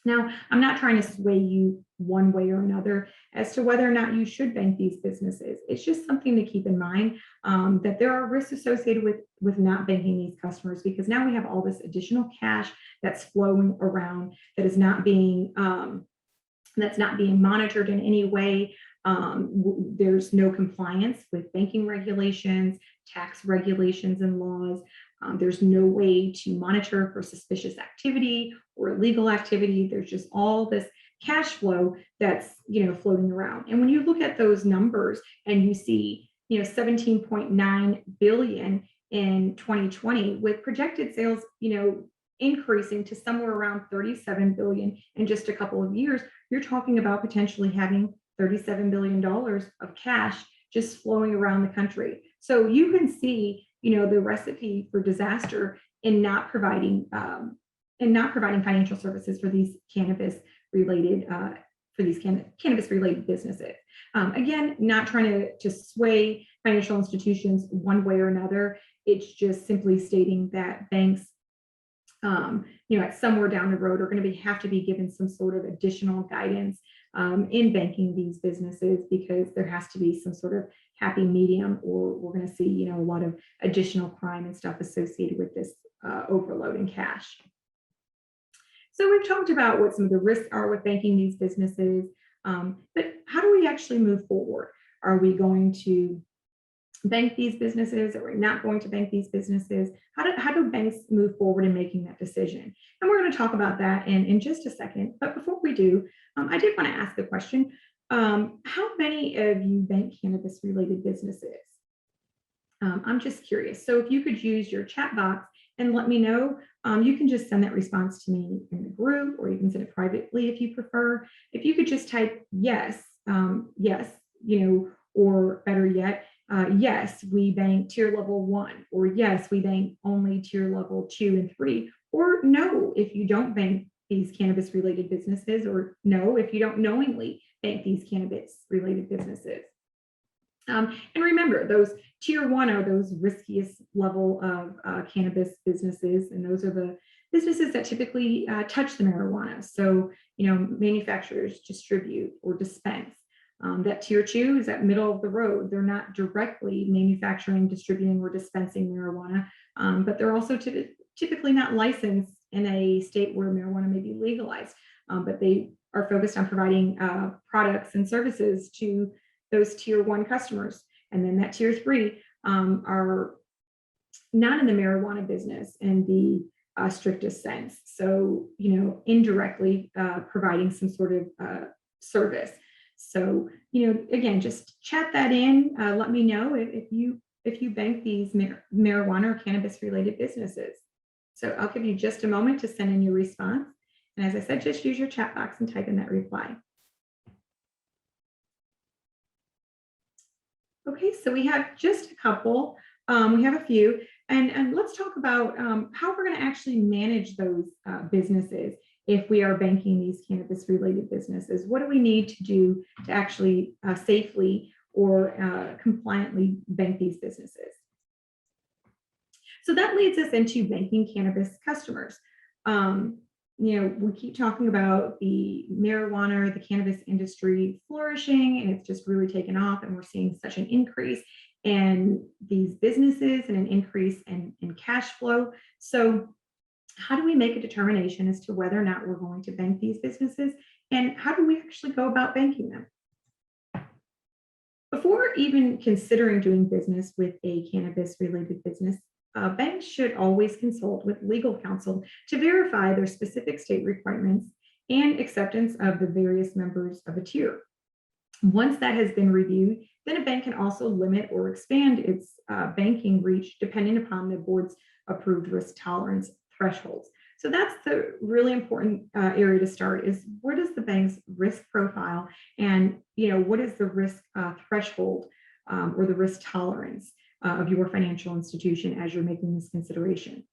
Now, I'm not trying to sway you one way or another as to whether or not you should bank these businesses. It's just something to keep in mind that there are risks associated with not banking these customers, because now we have all this additional cash that's flowing around that is not being monitored in any way. There's no compliance with banking regulations, tax regulations and laws. There's no way to monitor for suspicious activity or illegal activity. There's just all this cash flow that's floating around. And when you look at those numbers and you see 17.9 billion in 2020 with projected sales increasing to somewhere around 37 billion in just a couple of years, you're talking about potentially having $37 billion of cash just flowing around the country. So you can see, the recipe for disaster in not providing financial services for these cannabis-related businesses. Again, not trying to sway financial institutions one way or another. It's just simply stating that banks, at somewhere down the road, are going to have to be given some sort of additional guidance in banking these businesses, because there has to be some sort of happy medium, or we're going to see, a lot of additional crime and stuff associated with this overload in cash. So we've talked about what some of the risks are with banking these businesses, but how do we actually move forward? Are we going to bank these businesses? Are we not going to bank these businesses? How do banks move forward in making that decision? And we're going to talk about that in just a second. But before we do, I did want to ask a question. How many of you bank cannabis related businesses? I'm just curious. So if you could use your chat box and let me know, you can just send that response to me in the group, or you can send it privately if you prefer. If you could just type yes, yes, or better yet, yes, we bank tier level 1, or yes, we bank only tier level 2 and 3, or no, if you don't bank these cannabis related businesses, or no, if you don't knowingly bank these cannabis related businesses. And remember, those tier 1 are those riskiest level of cannabis businesses, and those are the businesses that typically touch the marijuana. So, manufacturers distribute or dispense. That tier 2 is that middle of the road. They're not directly manufacturing, distributing, or dispensing marijuana, but they're also typically not licensed in a state where marijuana may be legalized, but they are focused on providing products and services to those tier 1 customers. And then that tier 3 are not in the marijuana business in the strictest sense. So, indirectly providing some sort of service. So, again, just chat that in. Let me know if you bank these marijuana or cannabis related businesses. So I'll give you just a moment to send in your response. And as I said, just use your chat box and type in that reply. Okay, so we have just a couple. We have a few, and let's talk about how we're going to actually manage those businesses if we are banking these cannabis-related businesses. What do we need to do to actually safely or compliantly bank these businesses? So that leads us into banking cannabis customers. We keep talking about the marijuana, the cannabis industry flourishing, and it's just really taken off, and we're seeing such an increase in these businesses and an increase in cash flow. So how do we make a determination as to whether or not we're going to bank these businesses, and how do we actually go about banking them? Before even considering doing business with a cannabis-related business, banks should always consult with legal counsel to verify their specific state requirements and acceptance of the various members of a tier. Once that has been reviewed, then a bank can also limit or expand its banking reach depending upon the board's approved risk tolerance thresholds. So that's the really important area to start, is where does the bank's risk profile and what is the risk threshold or the risk tolerance of your financial institution as you're making this consideration.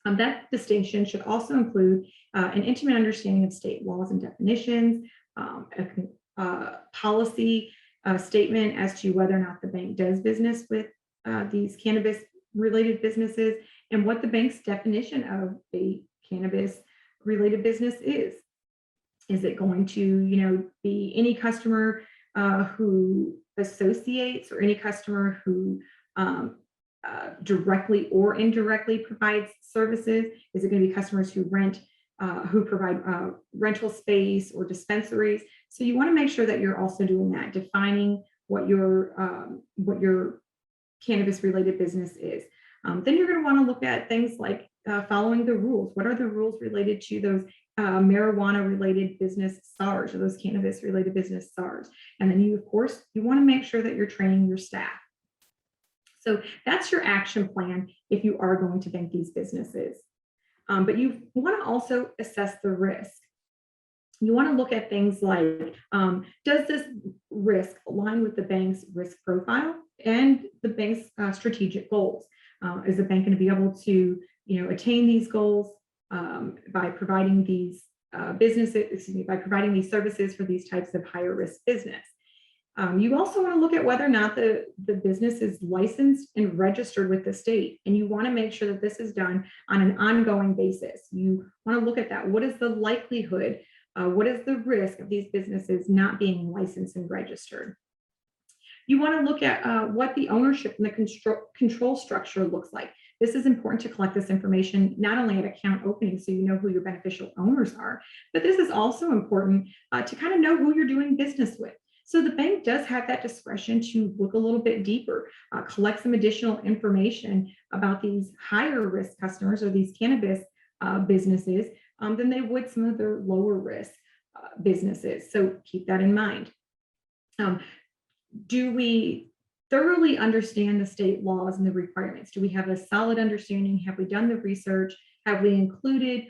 That distinction should also include an intimate understanding of state laws and definitions, a policy statement as to whether or not the bank does business with these cannabis related businesses, and what the bank's definition of a cannabis related business is. Is it going to be any customer who associates, or any customer who directly or indirectly provides services? Is it going to be customers who who provide rental space or dispensaries? So you want to make sure that you're also doing that, defining what your cannabis related business is. Then you're going to want to look at things like following the rules. What are the rules related to those marijuana related business SARs, or those cannabis related business SARs? And then you want to make sure that you're training your staff. So that's your action plan if you are going to bank these businesses. But you want to also assess the risk. You want to look at things like, does this risk align with the bank's risk profile and the bank's strategic goals? Is the bank going to be able to, attain these goals by providing these by providing these services for these types of higher risk business? You also want to look at whether or not the business is licensed and registered with the state, and you want to make sure that this is done on an ongoing basis. You want to look at that. What is the likelihood? What is the risk of these businesses not being licensed and registered? You want to look at what the ownership and the control structure looks like. This is important to collect this information not only at account opening, so you know who your beneficial owners are, but this is also important to kind of know who you're doing business with. So the bank does have that discretion to look a little bit deeper, collect some additional information about these higher risk customers or these cannabis businesses than they would some of their lower risk businesses. So keep that in mind. Um, do we thoroughly understand the state laws and the requirements? Do we have a solid understanding? Have we done the research? Have we included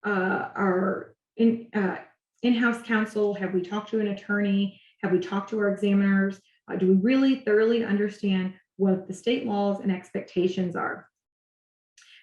our in-house counsel? Have we talked to an attorney? Have we talked to our examiners? Do we really thoroughly understand what the state laws and expectations are?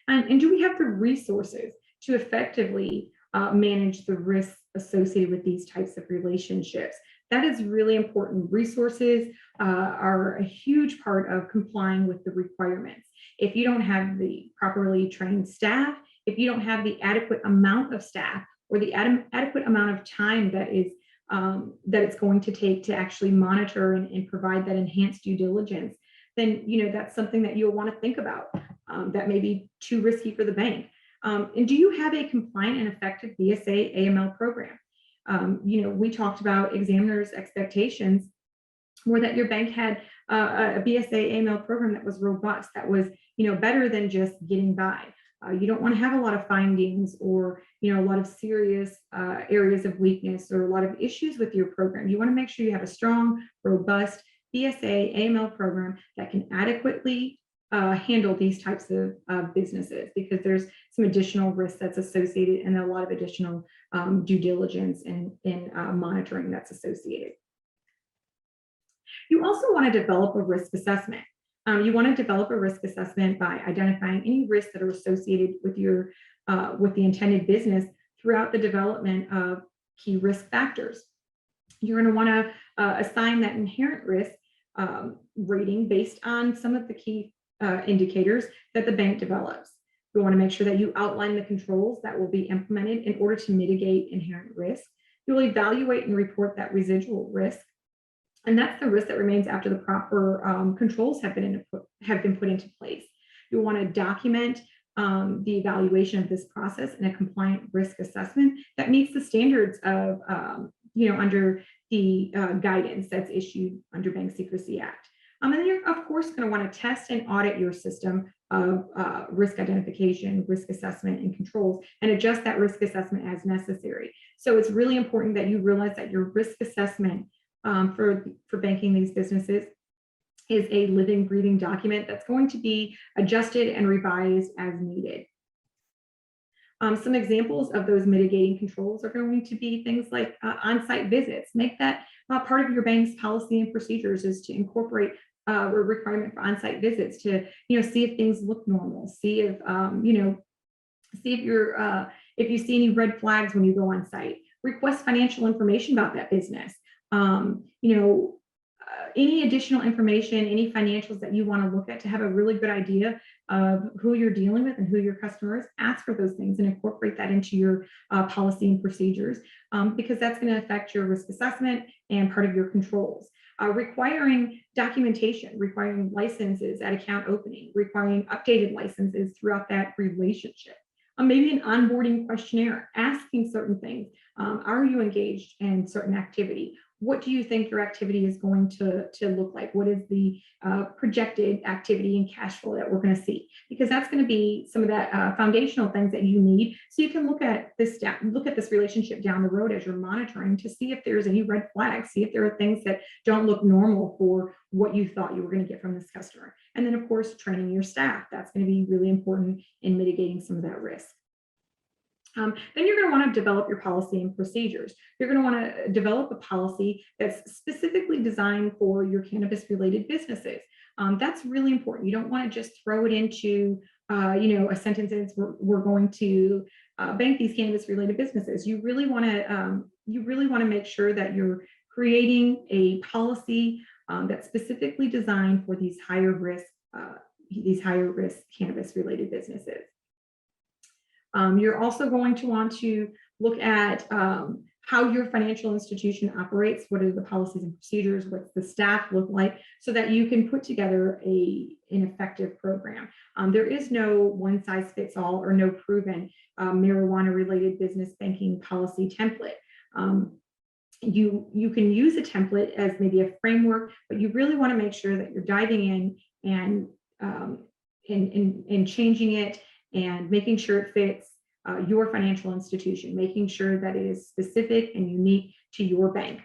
And do we have the resources to effectively manage the risks associated with these types of relationships? That is really important. Resources are a huge part of complying with the requirements. If you don't have the properly trained staff, if you don't have the adequate amount of staff or the adequate amount of time that it's going to take to actually monitor and provide that enhanced due diligence, then that's something that you'll want to think about. That may be too risky for the bank. And do you have a compliant and effective BSA AML program? We talked about examiners' expectations, or that your bank had a BSA AML program that was robust, that was better than just getting by. You don't want to have a lot of findings or a lot of serious areas of weakness or a lot of issues with your program. You want to make sure you have a strong, robust BSA AML program that can adequately handle these types of businesses, because there's some additional risk that's associated and a lot of additional due diligence and monitoring that's associated. You also want to develop a risk assessment. You want to develop a risk assessment by identifying any risks that are associated with with the intended business throughout the development of key risk factors. You're going to want to assign that inherent risk rating based on some of the key indicators that the bank develops. You want to make sure that you outline the controls that will be implemented in order to mitigate inherent risk. You will evaluate and report that residual risk. And that's the risk that remains after the proper controls have been put into place. You'll want to document the evaluation of this process in a compliant risk assessment that meets the standards of, under the guidance that's issued under Bank Secrecy Act. And then you're, of course, going to want to test and audit your system of risk identification, risk assessment, and controls, and adjust that risk assessment as necessary. So it's really important that you realize that your risk assessment for banking these businesses is a living, breathing document that's going to be adjusted and revised as needed. Some examples of those mitigating controls are going to be things like on-site visits. Make that part of your bank's policy and procedures, is to incorporate a requirement for on-site visits to see if things look normal, see if if you see any red flags when you go on site. Request financial information about that business. Any additional information, any financials that you want to look at to have a really good idea of who you're dealing with and who your customer is, ask for those things and incorporate that into your policy and procedures, because that's going to affect your risk assessment and part of your controls. Requiring documentation, requiring licenses at account opening, requiring updated licenses throughout that relationship. Maybe an onboarding questionnaire, asking certain things. Are you engaged in certain activity? What do you think your activity is going to look like? What is the projected activity and cash flow that we're going to see? Because that's going to be some of that foundational things that you need, so you can look at this relationship down the road as you're monitoring to see if there's any red flags, see if there are things that don't look normal for what you thought you were going to get from this customer. And then, of course, training your staff. That's going to be really important in mitigating some of that risk. Then you're going to want to develop your policy and procedures. You're going to want to develop a policy that's specifically designed for your cannabis-related businesses. That's really important. You don't want to just throw it into, a sentence as we're going to bank these cannabis-related businesses. You really want to make sure that you're creating a policy that's specifically designed for these higher risk cannabis-related businesses. You're also going to want to look at how your financial institution operates. What are the policies and procedures? What's the staff look like, so that you can put together an effective program. There is no one size fits all or no proven marijuana related business banking policy template. You can use a template as maybe a framework, but you really want to make sure that you're diving in and changing it and making sure it fits your financial institution, making sure that it is specific and unique to your bank.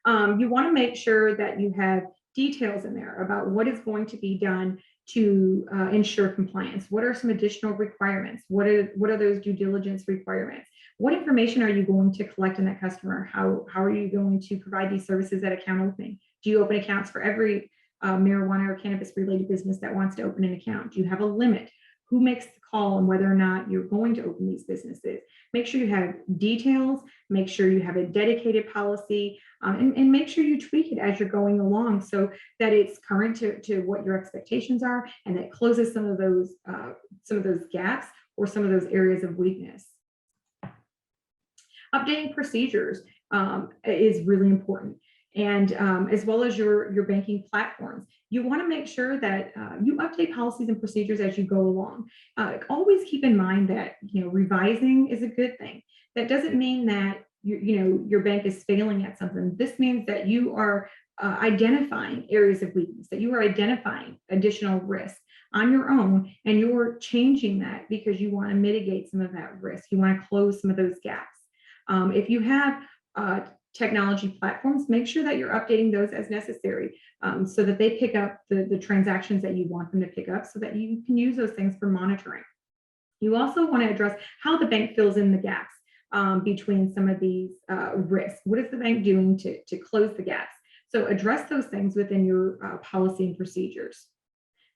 You want to make sure that you have details in there about what is going to be done to ensure compliance. What are some additional requirements? What are those due diligence requirements? What information are you going to collect on that customer? How are you going to provide these services at account opening? Do you open accounts for every marijuana or cannabis related business that wants to open an account? Do you have a limit? Who makes the call on whether or not you're going to open these businesses? Make sure you have details, make sure you have a dedicated policy, and make sure you tweak it as you're going along so that it's current to what your expectations are, and that closes some of those gaps or some of those areas of weakness. Updating procedures is really important. And as well as your banking platforms. You want to make sure that you update policies and procedures as you go along. Always keep in mind that revising is a good thing. That doesn't mean that your bank is failing at something. This means that you are identifying areas of weakness, that you are identifying additional risk on your own, and you're changing that because you want to mitigate some of that risk. You want to close some of those gaps. If you have technology platforms, make sure that you're updating those as necessary so that they pick up the transactions that you want them to pick up so that you can use those things for monitoring. You also want to address how the bank fills in the gaps between some of these risks. What is the bank doing to close the gaps? So address those things within your policy and procedures.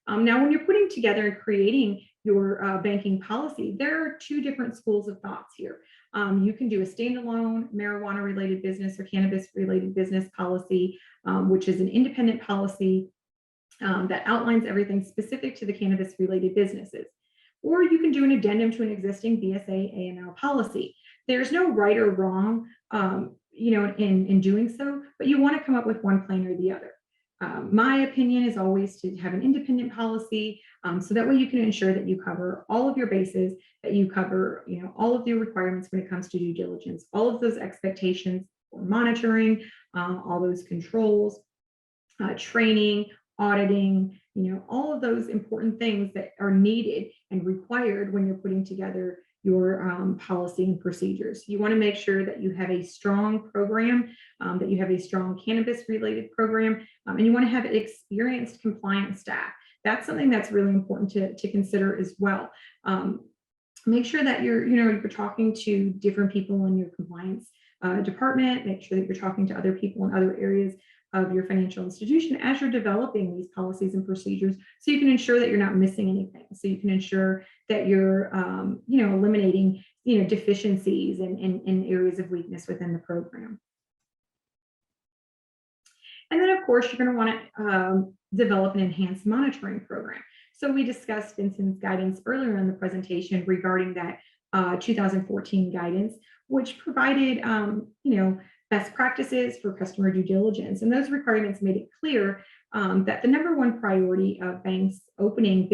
Now, when you're putting together and creating your banking policy, there are two different schools of thoughts here. You can do a standalone marijuana-related business or cannabis-related business policy, which is an independent policy that outlines everything specific to the cannabis-related businesses. Or you can do an addendum to an existing BSA/AML policy. There's no right or wrong, in doing so, but you want to come up with one plan or the other. My opinion is always to have an independent policy, so that way you can ensure that you cover all of your bases, that you cover all of the requirements when it comes to due diligence, all of those expectations for monitoring, all those controls, training, auditing, all of those important things that are needed and required when you're putting together your policy and procedures. You want to make sure that you have a strong program, that you have a strong cannabis-related program, and you want to have experienced compliance staff. That's something that's really important to consider as well. Make sure that you're talking to different people in your compliance department. Make sure that you're talking to other people in other areas of your financial institution as you're developing these policies and procedures, so you can ensure that you're not missing anything. So you can ensure that you're, eliminating, deficiencies and areas of weakness within the program. And then, of course, you're going to want to develop an enhanced monitoring program. So we discussed Vincent's guidance earlier in the presentation regarding that 2014 guidance, which provided, best practices for customer due diligence. And those requirements made it clear that the number one priority of banks opening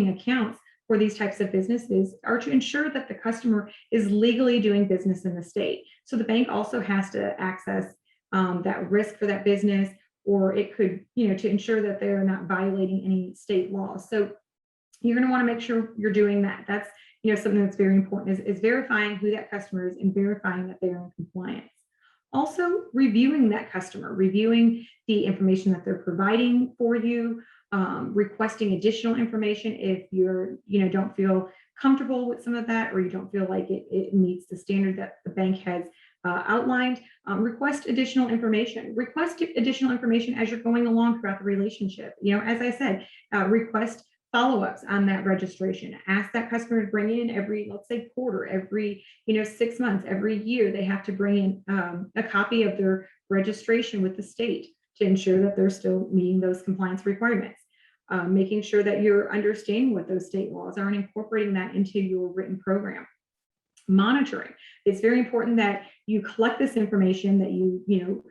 accounts for these types of businesses are to ensure that the customer is legally doing business in the state. So the bank also has to access that risk for that business, or it could, to ensure that they're not violating any state laws. So you're going to want to make sure you're doing that. That's, something that's very important is verifying who that customer is and verifying that they're in compliance. Also, reviewing that customer, reviewing the information that they're providing for you, requesting additional information if don't feel comfortable with some of that, or you don't feel like it meets the standard that the bank has outlined. Request additional information. Request additional information as you're going along throughout the relationship. As I said, request follow-ups on that registration. Ask that customer to bring in every, let's say, quarter, every 6 months, every year. They have to bring in a copy of their registration with the state to ensure that they're still meeting those compliance requirements. Making sure that you're understanding what those state laws are and incorporating that into your written program. Monitoring. It's very important that you collect this information, that you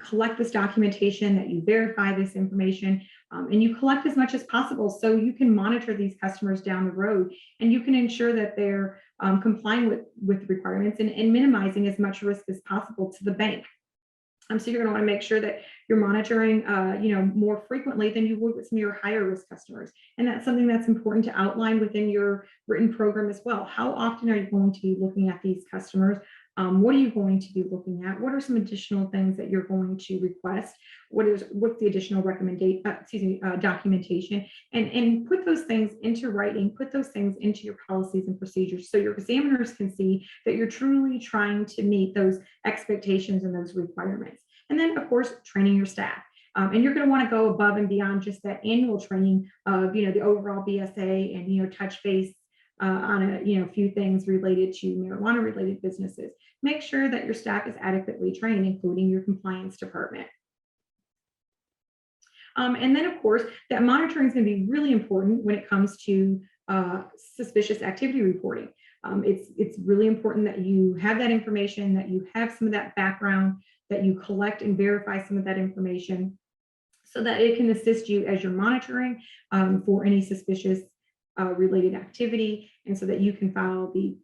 collect this documentation, that you verify this information, and you collect as much as possible so you can monitor these customers down the road, and you can ensure that they're complying with requirements and minimizing as much risk as possible to the bank. So you're going to want to make sure that you're monitoring, more frequently than you would with some of your higher risk customers. And that's something that's important to outline within your written program as well. How often are you going to be looking at these customers? What are you going to be looking at? What are some additional things that you're going to request? What's the additional documentation, and put those things into writing, put those things into your policies and procedures so your examiners can see that you're truly trying to meet those expectations and those requirements. And then, of course, training your staff. And you're going to want to go above and beyond just that annual training of, the overall BSA and, touch base on a few things related to marijuana related businesses. Make sure that your staff is adequately trained, including your compliance department. And then, of course, that monitoring is going to be really important when it comes to suspicious activity reporting. It's really important that you have that information, that you have some of that background, that you collect and verify some of that information so that it can assist you as you're monitoring for any suspicious related activity, and so that you can file the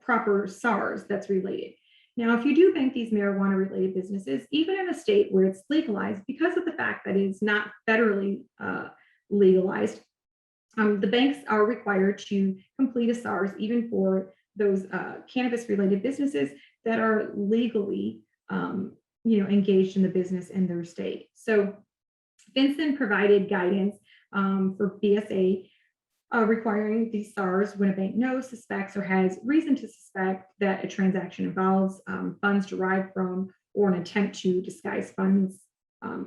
proper SARs that's related. Now, if you do bank these marijuana related businesses, even in a state where it's legalized, because of the fact that it's not federally legalized, the banks are required to complete a SARs even for those cannabis related businesses that are legally engaged in the business in their state. So Vincent provided guidance for BSA requiring these SARs when a bank knows, suspects, or has reason to suspect that a transaction involves funds derived from or an attempt to disguise funds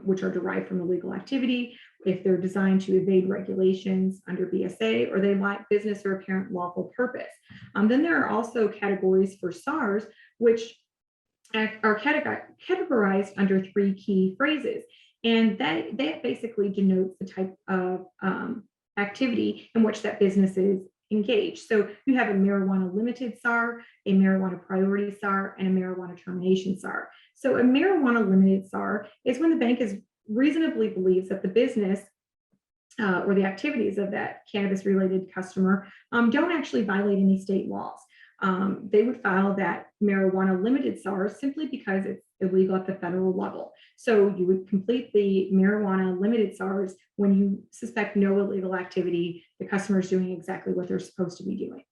which are derived from illegal activity, if they're designed to evade regulations under BSA, or they lack business or apparent lawful purpose. Then there are also categories for SARs, which are categorized under 3 key phrases. And that basically denotes the type of activity in which that business is engaged. So you have a marijuana limited SAR, a marijuana priority SAR, and a marijuana termination SAR. So a marijuana limited SAR is when the bank reasonably believes that the business or the activities of that cannabis related customer don't actually violate any state laws. They would file that marijuana limited SAR simply because it's illegal at the federal level. So you would complete the marijuana limited SARs when you suspect no illegal activity, the customer is doing exactly what they're supposed to be doing.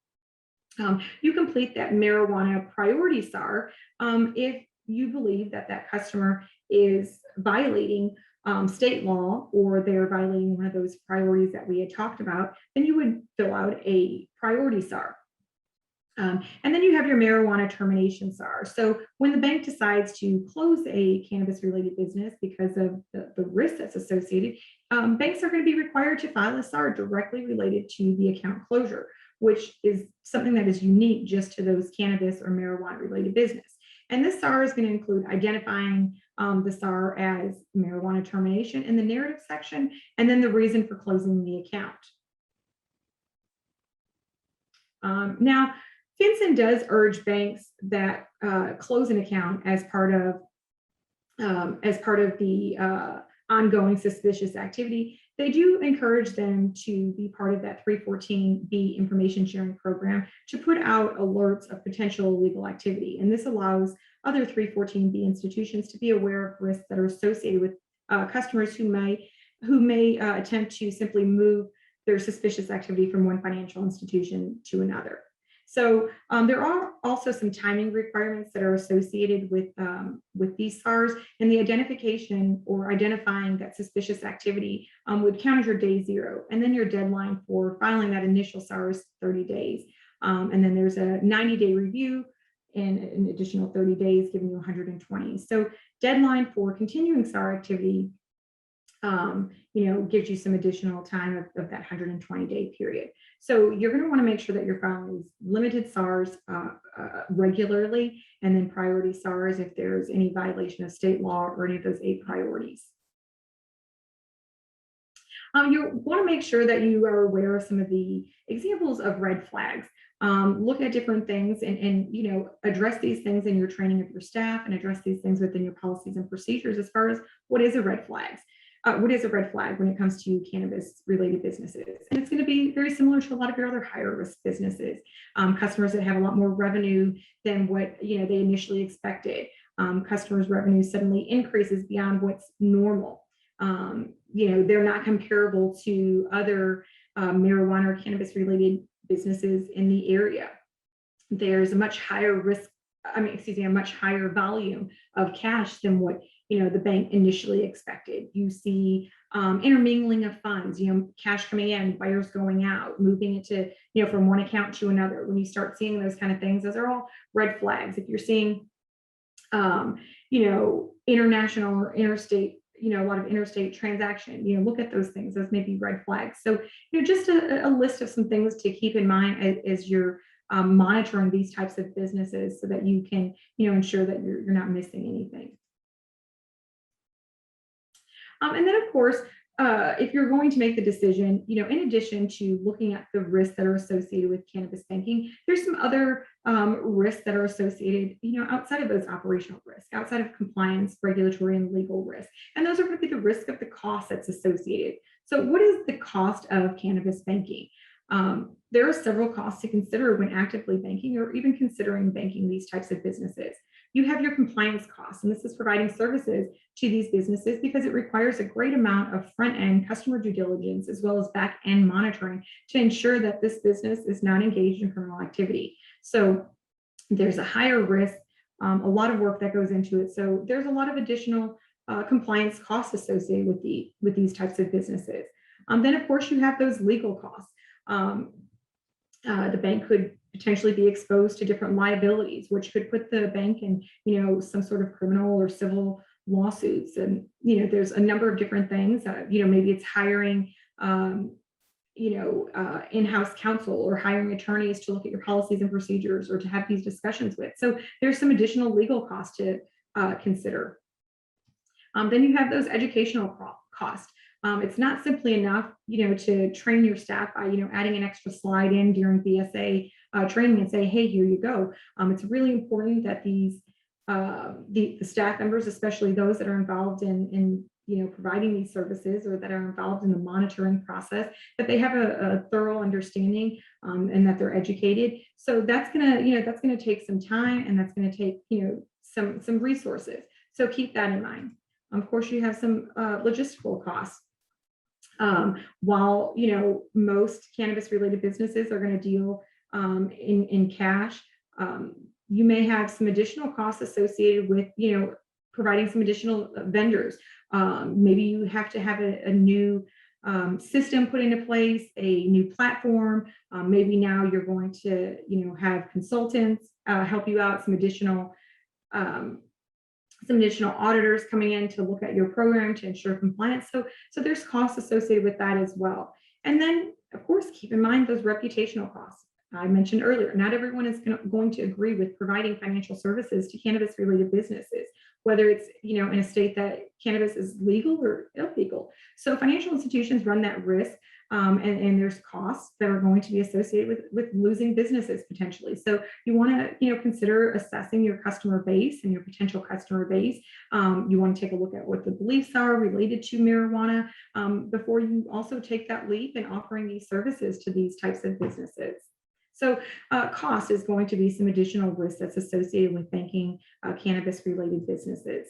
You complete that marijuana priority SAR if you believe that that customer is violating state law, or they're violating one of those priorities that we had talked about, then you would fill out a priority SAR. And then you have your marijuana termination SAR. So when the bank decides to close a cannabis related business because of the risk that's associated, banks are going to be required to file a SAR directly related to the account closure, which is something that is unique just to those cannabis or marijuana related business. And this SAR is going to include identifying the SAR as marijuana termination in the narrative section, and then the reason for closing the account. Now, Vincent does urge banks that close an account as part of the ongoing suspicious activity. They do encourage them to be part of that 314B information sharing program to put out alerts of potential illegal activity. And this allows other 314B institutions to be aware of risks that are associated with customers who may attempt to simply move their suspicious activity from one financial institution to another. So there are also some timing requirements that are associated with these SARs, and the identification or identifying that suspicious activity would count as your day 0. And then your deadline for filing that initial SAR is 30 days. And then there's a 90-day review and an additional 30 days, giving you 120. So deadline for continuing SAR activity gives you some additional time of that 120-day period. So you're going to want to make sure that you're filing limited SARs regularly, and then priority SARs if there's any violation of state law or any of those 8 priorities. You want to make sure that you are aware of some of the examples of red flags. Look at different things and address these things in your training of your staff, and address these things within your policies and procedures as far as what is a red flag. What is a red flag when it comes to cannabis related businesses? And it's going to be very similar to a lot of your other higher risk businesses. Customers that have a lot more revenue than what they initially expected. Customers' revenue suddenly increases beyond what's normal. They're not comparable to other marijuana or cannabis related businesses in the area. There's a much higher risk a much higher volume of cash than what the bank initially expected. You see intermingling of funds, cash coming in, wires going out, moving it to from one account to another. When you start seeing those kind of things, those are all red flags. If you're seeing international or interstate, a lot of interstate transaction, look at those things. Those may be red flags. So, just a list of some things to keep in mind as you're monitoring these types of businesses, so that you can, ensure that you're not missing anything. And then, of course, if you're going to make the decision, in addition to looking at the risks that are associated with cannabis banking, there's some other risks that are associated, outside of those operational risks, outside of compliance, regulatory, and legal risks. And those are going to be the risk of the cost that's associated. So what is the cost of cannabis banking? There are several costs to consider when actively banking or even considering banking these types of businesses. You have your compliance costs, and this is providing services to these businesses because it requires a great amount of front-end customer due diligence as well as back-end monitoring to ensure that this business is not engaged in criminal activity. So there's a higher risk, a lot of work that goes into it. So there's a lot of additional compliance costs associated with these types of businesses. Then, of course, you have those legal costs. The bank could potentially be exposed to different liabilities, which could put the bank in, some sort of criminal or civil lawsuits. And, there's a number of different things. Maybe it's hiring, in-house counsel or hiring attorneys to look at your policies and procedures or to have these discussions with. So there's some additional legal costs to consider. Then you have those educational costs. It's not simply enough, to train your staff by, adding an extra slide in during BSA training and say, hey, here you go. It's really important that these the staff members, especially those that are involved in providing these services or that are involved in the monitoring process, that they have a thorough understanding and that they're educated. So that's gonna take some time, and that's gonna take some resources. So keep that in mind. Of course, you have some logistical costs. While most cannabis-related businesses are going to deal in cash, you may have some additional costs associated with providing some additional vendors. Maybe you have to have a new system put into place, a new platform. Maybe now you're going to have consultants help you out, some additional auditors coming in to look at your program to ensure compliance. So there's costs associated with that as well. And then, of course, keep in mind those reputational costs. I mentioned earlier, not everyone is going to agree with providing financial services to cannabis-related businesses, whether it's in a state that cannabis is legal or illegal. So financial institutions run that risk, and there's costs that are going to be associated with losing businesses potentially. So you want to consider assessing your customer base and your potential customer base. You want to take a look at what the beliefs are related to marijuana before you also take that leap in offering these services to these types of businesses. So cost is going to be some additional risk that's associated with banking cannabis-related businesses.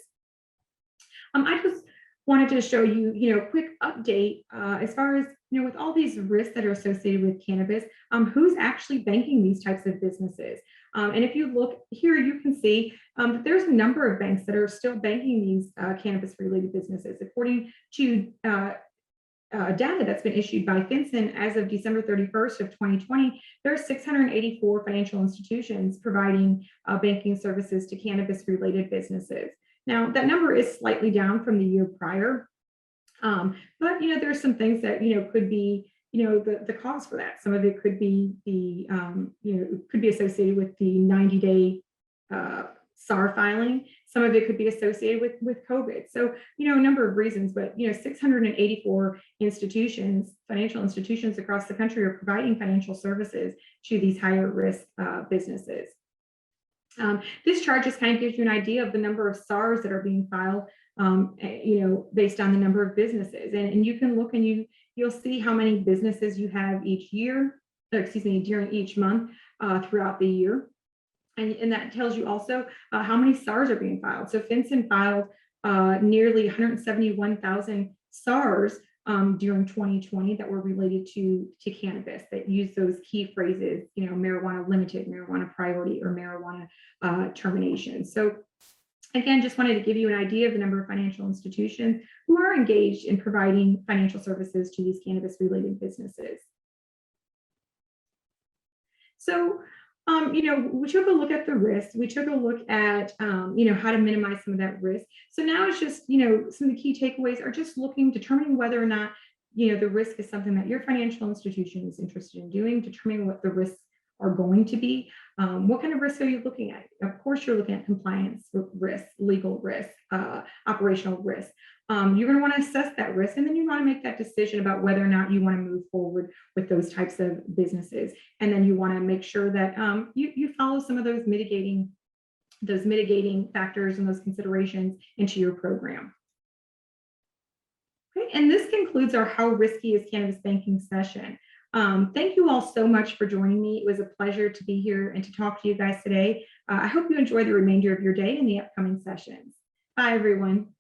I just wanted to show you, a quick update as far as, with all these risks that are associated with cannabis, who's actually banking these types of businesses. And if you look here, you can see that there's a number of banks that are still banking these cannabis-related businesses. According to data that's been issued by Vincent as of December 31st of 2020, there are 684 financial institutions providing banking services to cannabis-related businesses. Now, that number is slightly down from the year prior, but there's some things that could be the cause for that. Some of it could be the could be associated with the 90-day SAR filing. Some of it could be associated with COVID. So, a number of reasons, but 684 financial institutions across the country are providing financial services to these higher risk businesses. This chart just kind of gives you an idea of the number of SARs that are being filed, based on the number of businesses. And you can look and you'll see how many businesses you have each year, during each month throughout the year. And that tells you also how many SARs are being filed. So Vincent filed nearly 171,000 SARs during 2020 that were related to cannabis that use those key phrases, marijuana limited, marijuana priority, or marijuana termination. So again, just wanted to give you an idea of the number of financial institutions who are engaged in providing financial services to these cannabis related businesses. So, we took a look at the risk. We took a look at, how to minimize some of that risk. So now it's just, some of the key takeaways are just determining whether or not, the risk is something that your financial institution is interested in doing, determining what the risks are going to be. What kind of risk are you looking at? Of course, you're looking at compliance risk, legal risk, operational risk. You're going to want to assess that risk, and then you want to make that decision about whether or not you want to move forward with those types of businesses. And then you want to make sure that you follow some of those mitigating factors and those considerations into your program. Okay, and this concludes our How Risky is Cannabis Banking session. Thank you all so much for joining me. It was a pleasure to be here and to talk to you guys today. I hope you enjoy the remainder of your day and the upcoming sessions. Bye, everyone.